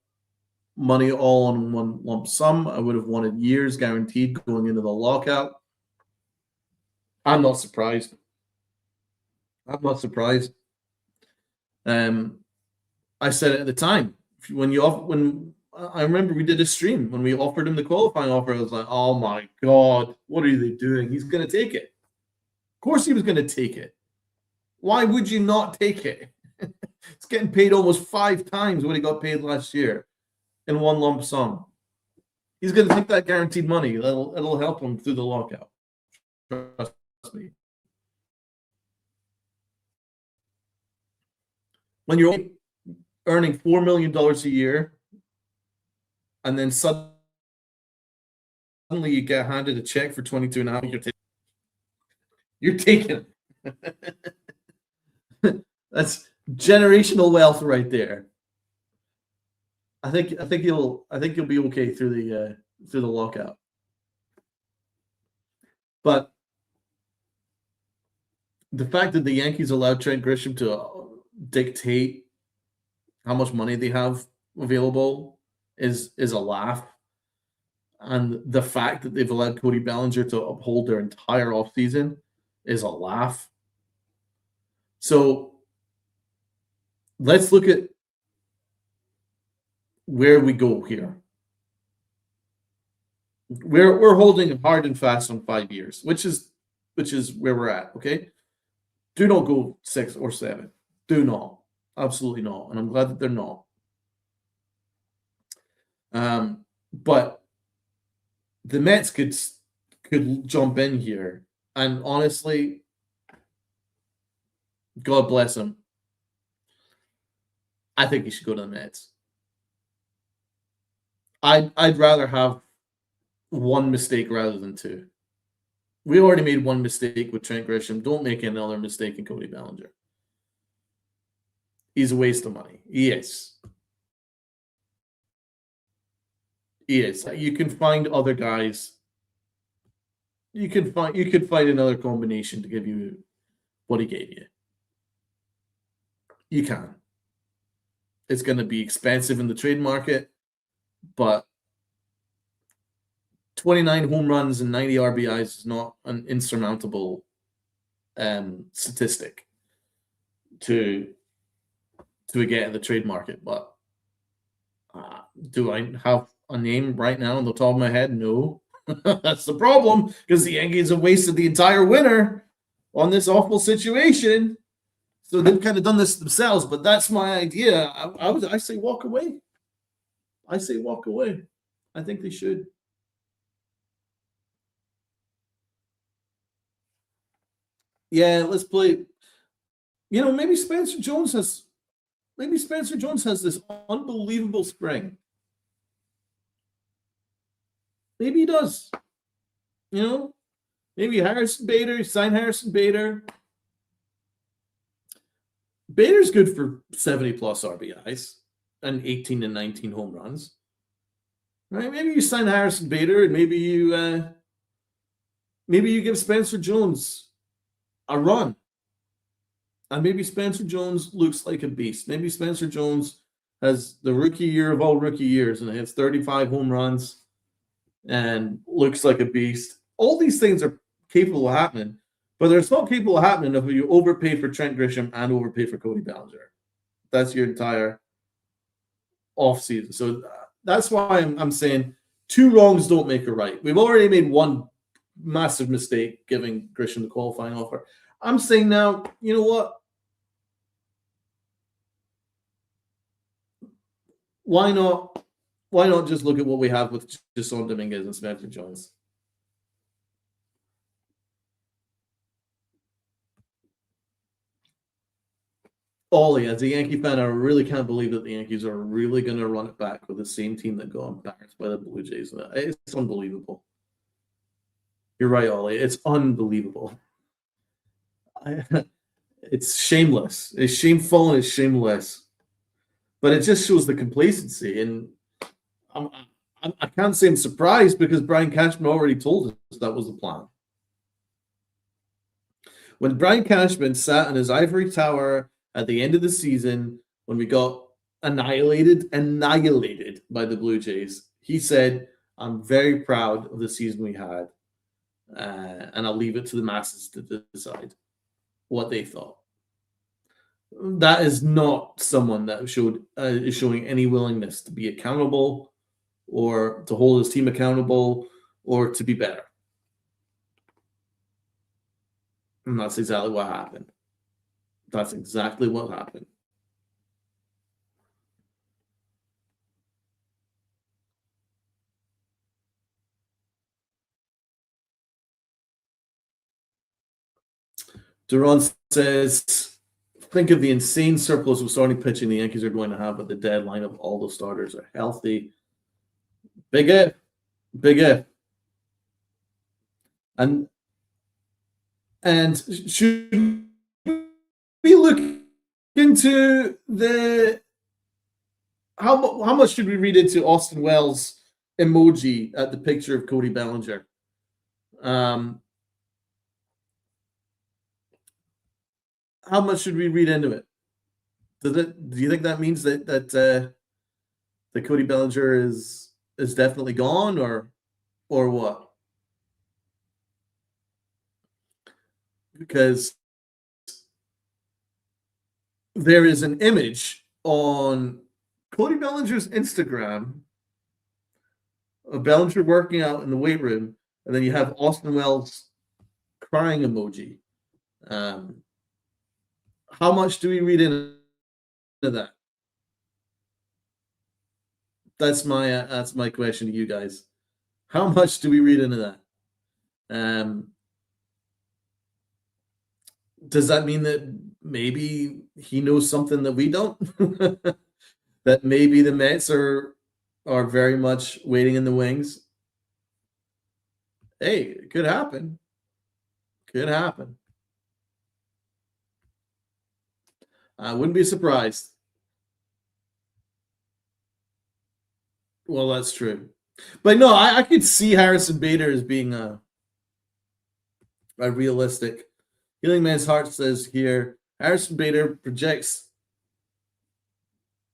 money all on one lump sum. I would have wanted years guaranteed going into the lockout. I'm not surprised. I'm not surprised. I said it at the time. When I remember we did a stream when we offered him the qualifying offer, I was like, "Oh my god, what are they doing? He's going to take it." Of course, he was going to take it. Why would you not take it? It's getting paid almost 5 times what he got paid last year in one lump sum. He's going to take that guaranteed money. It'll help him through the lockout. Trust me. When you're only earning $4 million a year, and then suddenly you get handed a check for 22 and a half, you're taking it. That's generational wealth right there. I think you'll be okay through the lockout. But the fact that the Yankees allowed Trent Grisham to dictate how much money they have available is a laugh. And the fact that they've allowed Cody Bellinger to uphold their entire offseason is a laugh. So let's look at where we go here. We're holding hard and fast on 5 years, which is where we're at. Okay, do not go 6 or 7. Do not, absolutely not. And I'm glad that they're not. But the Mets could jump in here, and honestly, God bless them. I think he should go to the Mets. I'd rather have one mistake rather than 2. We already made one mistake with Trent Grisham. Don't make another mistake in Cody Bellinger. He's a waste of money. He is. He is. You can find other guys. You could find another combination to give you what he gave you. You can. It's going to be expensive in the trade market, but 29 home runs and 90 RBIs is not an insurmountable statistic to get in the trade market. But do I have a name right now on the top of my head? No. That's the problem, because the Yankees have wasted the entire winter on this awful situation. So they've kind of done this themselves, but that's my idea. I say walk away. I say walk away. I think they should. Yeah, let's play. Maybe Spencer Jones has this unbelievable spring. Maybe he does. Maybe Harrison Bader, sign Harrison Bader. Bader's good for 70 plus RBIs and 18 and 19 home runs. Right? Maybe you sign Harrison Bader, and maybe you give Spencer Jones a run. And maybe Spencer Jones looks like a beast. Maybe Spencer Jones has the rookie year of all rookie years and hits 35 home runs and looks like a beast. All these things are capable of happening, but they're not capable of happening if you overpay for Trent Grisham and overpay for Cody Bellinger. That's your entire offseason. So that's why I'm saying 2 wrongs don't make a right. We've already made one massive mistake giving Grisham the qualifying offer. I'm saying now, you know what? Why not just look at what we have with Jason Dominguez and Spencer Jones? Ollie, as a Yankee fan, I really can't believe that the Yankees are really going to run it back with the same team that got embarrassed by the Blue Jays. It's unbelievable. You're right, Ollie. It's unbelievable. It's shameless. It's shameful and it's shameless. But it just shows the complacency. And I'm, I can't say I'm surprised because Brian Cashman already told us that was the plan. When Brian Cashman sat in his ivory tower at the end of the season, when we got annihilated by the Blue Jays, he said, "I'm very proud of the season we had, and I'll leave it to the masses to decide what they thought." That is not someone that is showing any willingness to be accountable or to hold his team accountable or to be better. And that's exactly what happened. That's exactly what happened. Duran says, think of the insane surplus of starting pitching the Yankees are going to have at the deadline if all the starters are healthy. Big if. Big if. And should we look into how much should we read into Austin Wells' emoji at the picture of Cody Bellinger? How much should we read into it? Do you think that means that Cody Bellinger is definitely gone, or what? Because there is an image on Cody Bellinger's Instagram of Bellinger working out in the weight room, and then you have Austin Wells crying emoji. How much do we read into that? That's my question to you guys. How much do we read into that? Does that mean that maybe he knows something that we don't? That maybe the Mets are very much waiting in the wings? Hey, it could happen. Could happen. I wouldn't be surprised. Well, that's true. But no, I could see Harrison Bader as being a realistic. Healing Man's Heart says here, Harrison Bader projects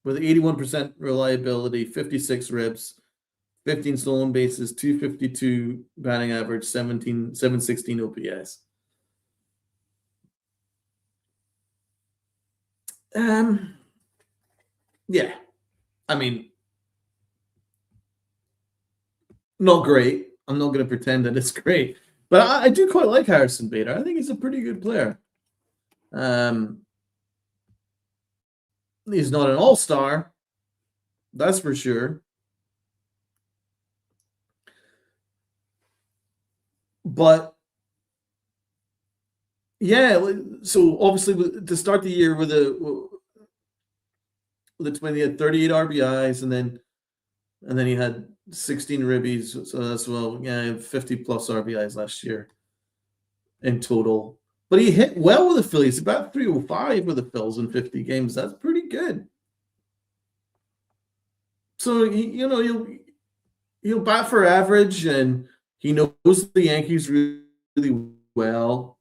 with 81% reliability, 56 ribs, 15 stolen bases, 252 batting average, 716 OPS. Yeah. I mean, not great. I'm not going to pretend that it's great. But I do quite like Harrison Bader. I think he's a pretty good player. He's not an all-star. That's for sure. But yeah, so obviously to start the year with the twin, he had 38 RBIs, and then he had 16 ribbies. So that's 50 plus RBIs last year in total. But he hit well with the Phillies, about 305 with the Phils in 50 games. That's pretty good. So he'll bat for average, and he knows the Yankees really, really well.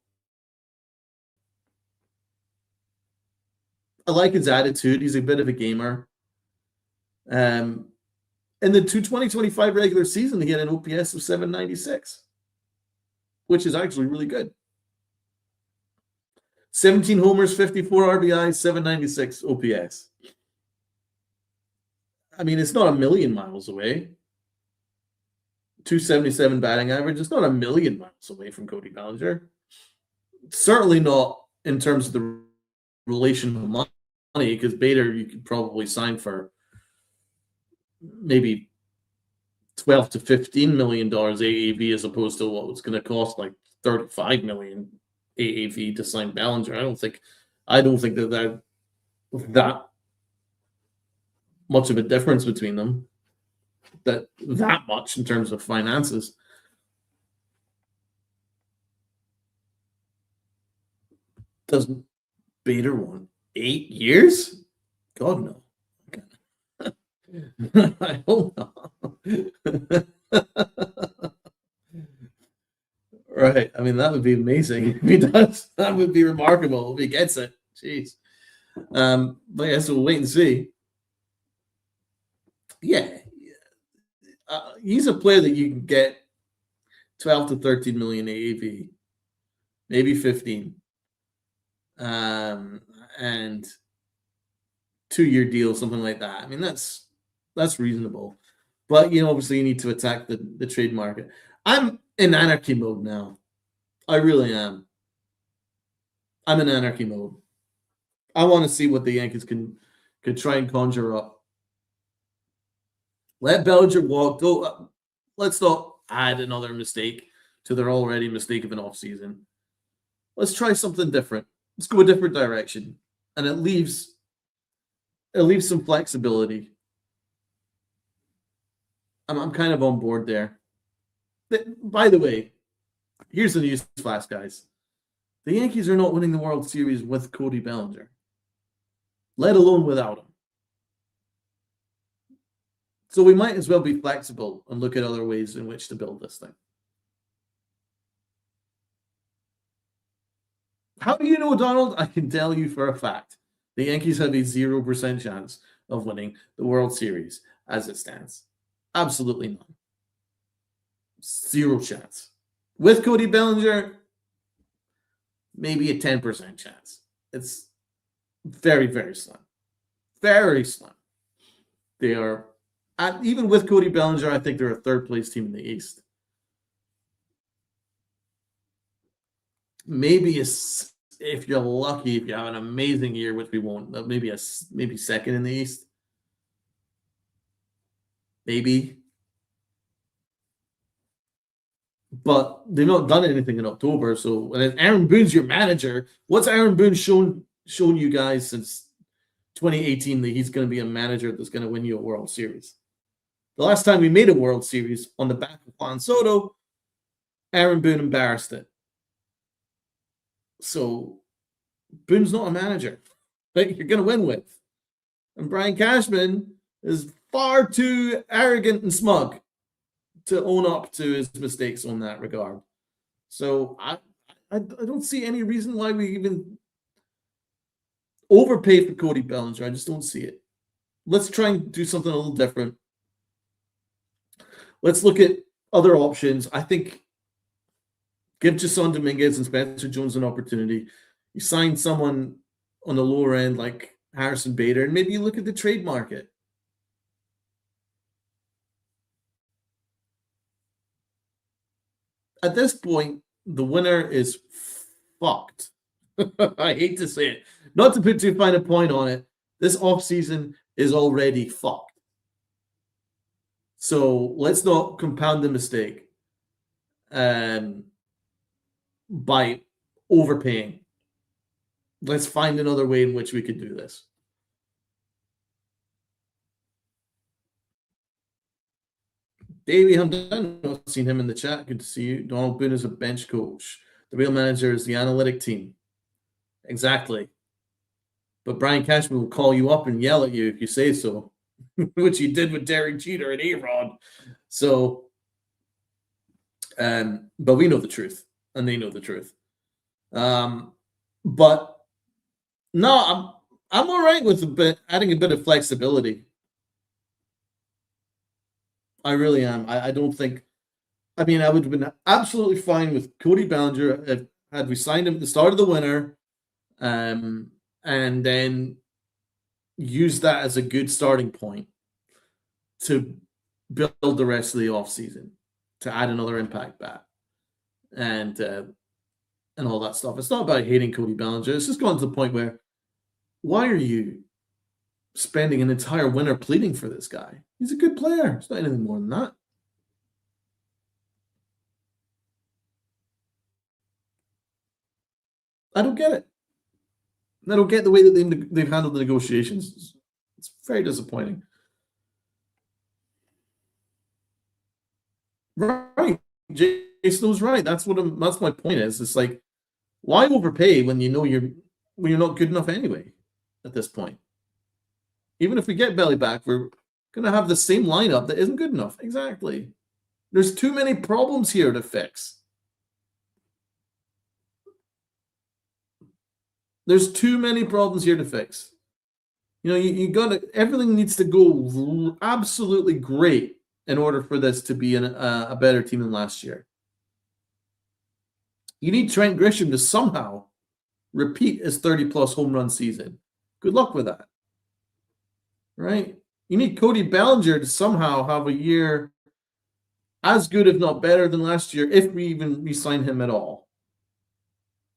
I like his attitude. He's a bit of a gamer. In the 2025 regular season, he had an OPS of 796, which is actually really good. 17 homers, 54 RBIs, 796 OPS. I mean, it's not a million miles away. 277 batting average. It's not a million miles away from Cody Bellinger. Certainly not in terms of the relation of money, because Bader you could probably sign for maybe $12 to $15 million AAV as opposed to what was going to cost like $35 million AAV to sign Bellinger. I don't think that much of a difference between them. That much in terms of finances. Doesn't Bader want 8 years? God no. I hope not. Right. I mean, that would be amazing if he does. That would be remarkable if he gets it. Jeez. But yeah, so we'll wait and see. Yeah. He's a player that you can get 12 to 13 million AAV, maybe 15. And 2-year deal, something like that. I mean, that's reasonable. But obviously you need to attack the trade market. I'm in anarchy mode now. I really am. I'm in anarchy mode. I want to see what the Yankees could try and conjure up. Let Bellinger walk. Go. Let's not add another mistake to their already mistake of an offseason. Let's try something different. Let's go a different direction. And it leaves some flexibility. I'm kind of on board there. By the way, here's the news flash, guys. The Yankees are not winning the World Series with Cody Bellinger, let alone without him. So we might as well be flexible and look at other ways in which to build this thing. How do you know, Donald? I can tell you for a fact. The Yankees have a 0% chance of winning the World Series as it stands. Absolutely none. 0 chance. With Cody Bellinger, maybe a 10% chance. It's very, very slim. Very slim. They are, even with Cody Bellinger, I think they're a third-place team in the East. Maybe if you're lucky, if you have an amazing year, which we won't, maybe second in the East. Maybe. But they've not done anything in October. So when Aaron Boone's your manager, what's Aaron Boone shown you guys since 2018 that he's going to be a manager that's going to win you a World Series? The last time we made a World Series on the back of Juan Soto, Aaron Boone embarrassed it. So Boone's not a manager that you're going to win with. And Brian Cashman is far too arrogant and smug to own up to his mistakes on that regard. So I don't see any reason why we even overpay for Cody Bellinger. I just don't see it. Let's try and do something a little different. Let's look at other options. I think give Jason Dominguez and Spencer Jones an opportunity. You sign someone on the lower end like Harrison Bader, and maybe you look at the trade market. At this point, the winner is fucked. I hate to say it. Not to put too fine a point on it, this offseason is already fucked. So let's not compound the mistake by overpaying. Let's find another way in which we could do this. Davey, I'm done. I've seen him in the chat. Good to see you. Donald Boone is a bench coach. The real manager is the analytic team. Exactly. But Brian Cashman will call you up and yell at you if you say so, which he did with Derek Jeter and A-Rod. So, but we know the truth, and they know the truth. But no, I'm all right with adding a bit of flexibility. I really am. I don't think. I mean, I would have been absolutely fine with Cody Bellinger had we signed him at the start of the winter, and then use that as a good starting point to build the rest of the offseason, to add another impact bat, and all that stuff. It's not about hating Cody Bellinger. It's just gone to the point where, why are you spending an entire winter pleading for this guy? He's a good player. It's not anything more than that. I don't get it. I don't get the way that they've handled the negotiations. It's very disappointing. Right. Jason was right. That's my point is. It's like, Why overpay when you know you're not good enough anyway at this point? Even if we get Belly back, we're going to have the same lineup that isn't good enough. Exactly. There's too many problems here to fix. There's too many problems here to fix. You got to, everything needs to go absolutely great in order for this to be a better team than last year. You need Trent Grisham to somehow repeat his 30-plus home run season. Good luck with that. Right? You need Cody Bellinger to somehow have a year as good, if not better, than last year, if we even re-sign him at all.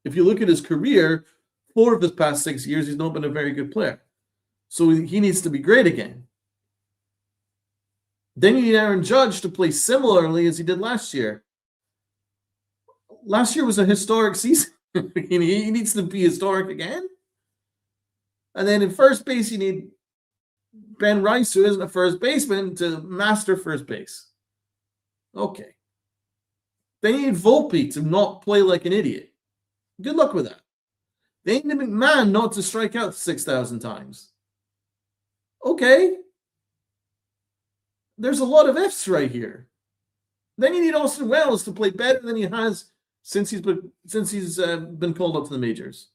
If you look at his career, 4 of his past 6 years, he's not been a very good player. So he needs to be great again. Then you need Aaron Judge to play similarly as he did last year. Last year was a historic season. He needs to be historic again. And then in first base, you need Ben Rice, who isn't a first baseman, to master first base. Okay. They need Volpe to not play like an idiot. Good luck with that. They need McMahon not to strike out 6,000 times. Okay. There's a lot of ifs right here. Then you need Austin Wells to play better than he has since he's been called up to the majors.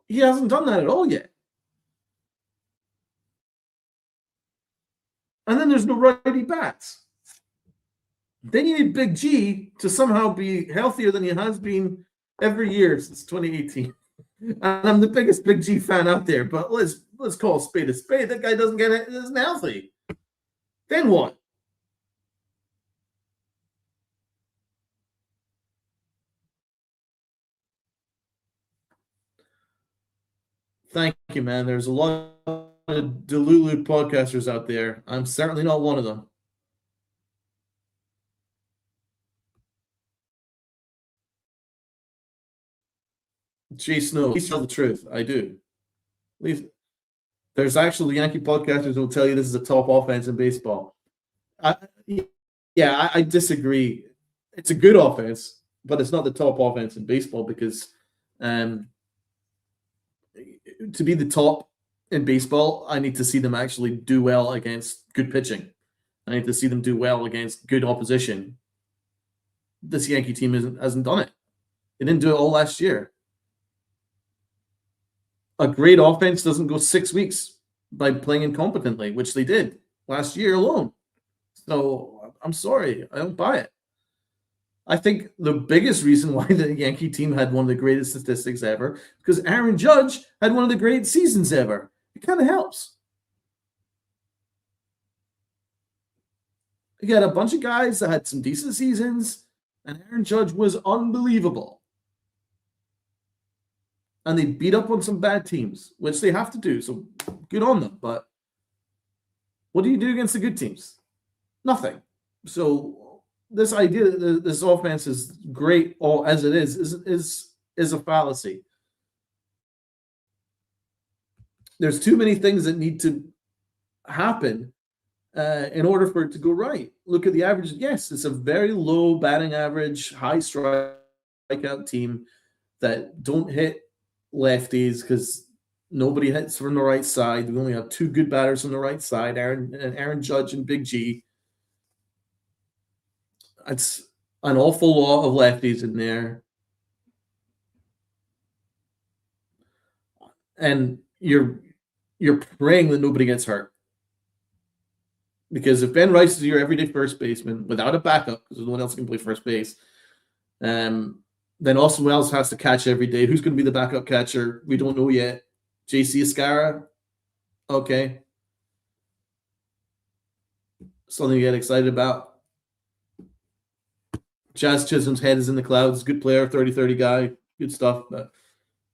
He hasn't done that at all yet. And then there's no righty bats. Then you need Big G to somehow be healthier than he has been every year since 2018. And I'm the biggest Big G fan out there, but let's call a spade a spade. That guy isn't healthy. Then what? Thank you, man. There's a lot of Delulu podcasters out there. I'm certainly not one of them. Jay Snow, he's tell the truth. I do. At least there's actually Yankee podcasters who will tell you this is a top offense in baseball. I disagree. It's a good offense, but it's not the top offense in baseball because to be the top in baseball, I need to see them actually do well against good pitching. I need to see them do well against good opposition. This Yankee team hasn't done it. They didn't do it all last year. A great offense doesn't go 6 weeks by playing incompetently, which they did last year alone. So I'm sorry, I don't buy it. I think the biggest reason why the Yankee team had one of the greatest statistics ever because Aaron Judge had one of the great seasons ever. It kind of helps. You got a bunch of guys that had some decent seasons, and Aaron Judge was unbelievable. And they beat up on some bad teams, which they have to do. So good on them. But what do you do against the good teams? Nothing. So this idea that this offense is great all as it is a fallacy. There's too many things that need to happen in order for it to go right. Look at the average. Yes, it's a very low batting average, high strikeout team that don't hit lefties because nobody hits from the right side. We only have 2 good batters on the right side, Aaron Judge and Big G. It's an awful lot of lefties in there. And you're praying that nobody gets hurt. Because if Ben Rice is your everyday first baseman without a backup, because no one else can play first base, then Austin Wells has to catch every day. Who's going to be the backup catcher? We don't know yet. JC Escara? Okay. Something to get excited about. Jazz Chisholm's head is in the clouds. Good player, 30-30 guy. Good stuff. But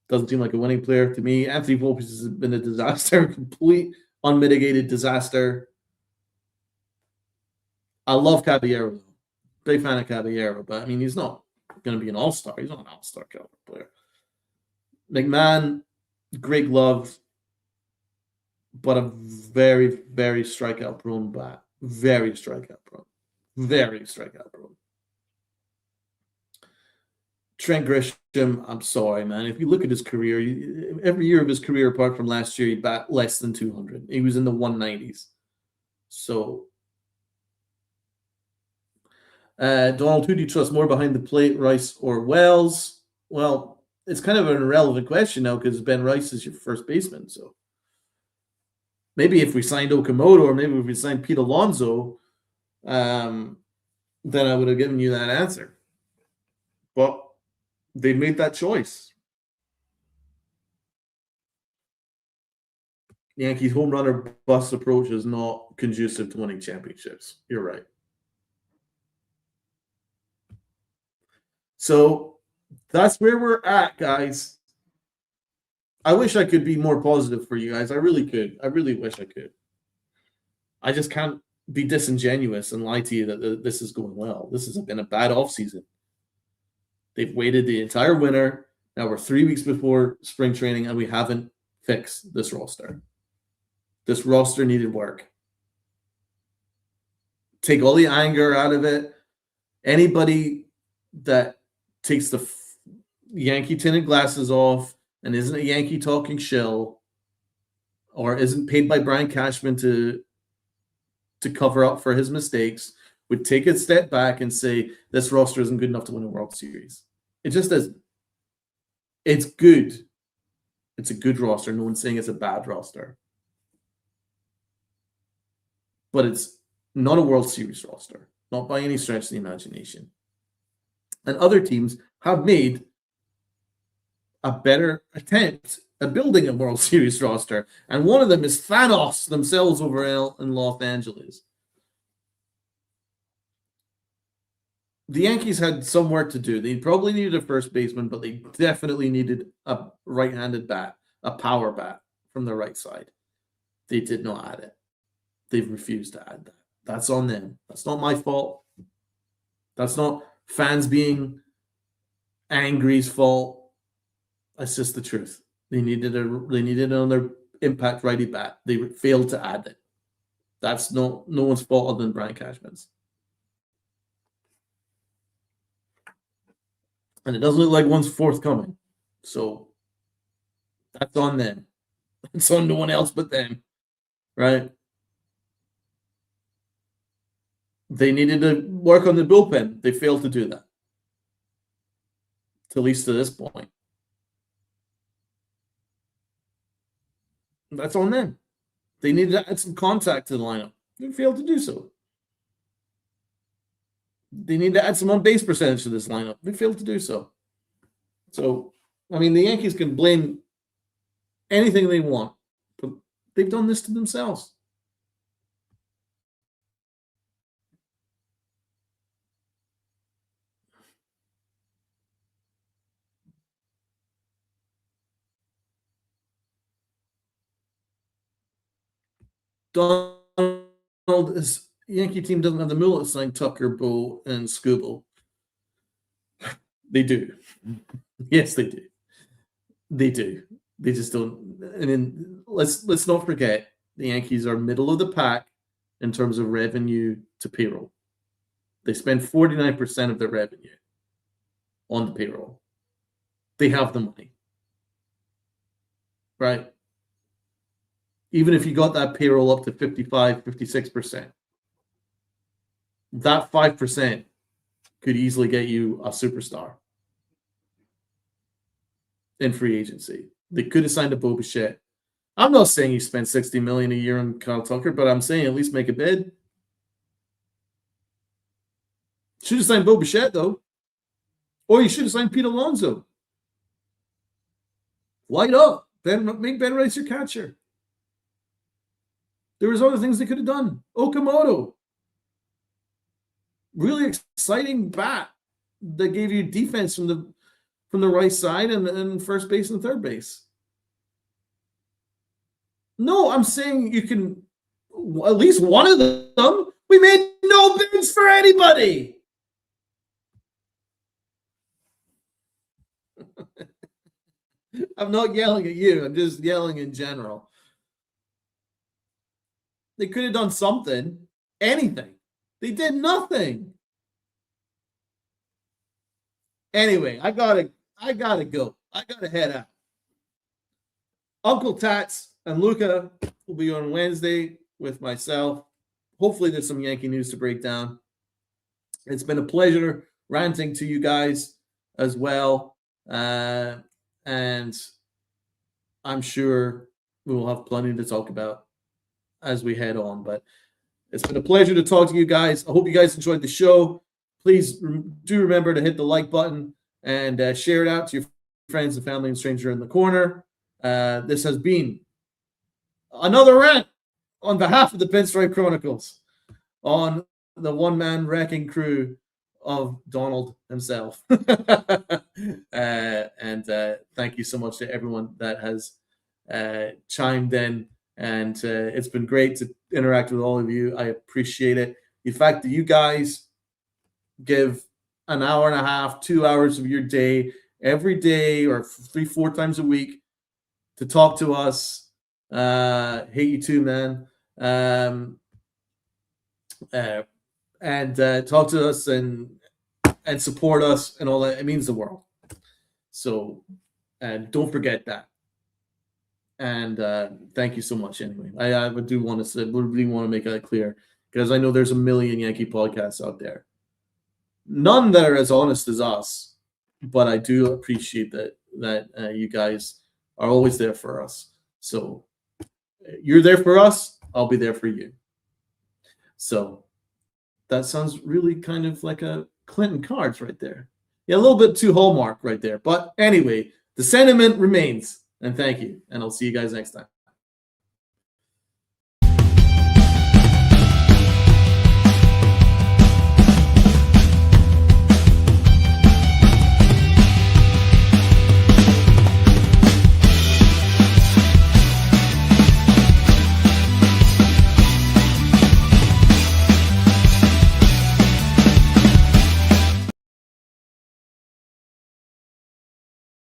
doesn't seem like a winning player to me. Anthony Volpe has been a disaster. Complete, unmitigated disaster. I love Caballero. Big fan of Caballero. But, I mean, he's not going to be an all-star. He's not an all-star caliber player. McMahon, great glove, but a very, very strikeout-prone bat. Very strikeout prone. Very strikeout prone. Trent Grisham, I'm sorry, man. If you look at his career, every year of his career, apart from last year, he bat less than 200. He was in the 190s. So, Donald, who do you trust more behind the plate, Rice or Wells? Well, it's kind of an irrelevant question now because Ben Rice is your first baseman. So maybe if we signed Okamoto or maybe if we signed Pete Alonso, then I would have given you that answer. But they made that choice. Yankees home run or bust approach is not conducive to winning championships. You're right. So that's where we're at, guys. I wish I could be more positive for you guys. I really could. I really wish I could. I just can't be disingenuous and lie to you that this is going well. This has been a bad offseason. They've waited the entire winter. Now we're 3 weeks before spring training, and we haven't fixed this roster. This roster needed work. Take all the anger out of it. Anybody that takes the Yankee tinted glasses off and isn't a Yankee talking shill or isn't paid by Brian Cashman to cover up for his mistakes would take a step back and say, this roster isn't good enough to win a World Series. It just isn't. It's good. It's a good roster. No one's saying it's a bad roster. But it's not a World Series roster, not by any stretch of the imagination. And other teams have made a better attempt at building a World Series roster. And one of them is Thanos themselves over in Los Angeles. The Yankees had some work to do. They probably needed a first baseman, but they definitely needed a right-handed bat, a power bat from the right side. They did not add it. They've refused to add that. That's on them. That's not my fault. That's not fans being angry's fault. That's just the truth. They needed another impact righty bat. They failed to add it. That's no one's fault other than Brian Cashman's. And it doesn't look like one's forthcoming. So that's on them. It's on no one else but them. Right? They needed to work on the bullpen. They failed to do that. At least to this point. That's on them. They needed to add some contact to the lineup. They failed to do so. They need to add some on-base percentage to this lineup. They failed to do so. So, I mean, the Yankees can blame anything they want, but they've done this to themselves. Donald, his Yankee team doesn't have the mullet sign Tucker, Bo, and Scooble. They do. Yes, they do. They do. They just don't. I mean, let's not forget the Yankees are middle of the pack in terms of revenue to payroll. They spend 49% of their revenue on the payroll. They have the money. Right? Even if you got that payroll up to 55, 56%, that 5% could easily get you a superstar in free agency. They could have signed a Bo Bichette. I'm not saying you spend $60 million a year on Kyle Tucker, but I'm saying at least make a bid. Should have signed Bo Bichette, though. Or you should have signed Pete Alonso. Light up. Make Ben Rice your catcher. There was other things they could have done. Okamoto. Really exciting bat that gave you defense from the right side and first base and third base. No, I'm saying you can at least one of them. We made no bids for anybody. I'm not yelling at you. I'm just yelling in general. They could have done something. anything. They did nothing. Anyway, I gotta go. I gotta head out. Uncle Tats and Luca will be on Wednesday with myself. Hopefully, there's some Yankee news to break down. It's been a pleasure ranting to you guys as well. And I'm sure we will have plenty to talk about as we head on. But it's been a pleasure to talk to you guys. I hope you guys enjoyed the show. Please do remember to hit the like button and share it out to your friends and family and stranger in the corner. This has been another rant on behalf of the Pinstripe Chronicles on the one-man wrecking crew of Donald himself. And thank you so much to everyone that has chimed in. And it's been great to interact with all of you. I appreciate it. The fact that you guys give an hour and a half, 2 hours of your day every day or 3-4 times a week to talk to us. Hate you too, man. And talk to us and support us and all that. It means the world. So don't forget that. And thank you so much. Anyway, I do want to say, really want to make that clear because I know there's a million Yankee podcasts out there, none that are as honest as us. But I do appreciate that you guys are always there for us. So you're there for us. I'll be there for you. So that sounds really kind of like a Clinton cards right there. Yeah, a little bit too Hallmark right there. But anyway, the sentiment remains. And thank you. And I'll see you guys next time.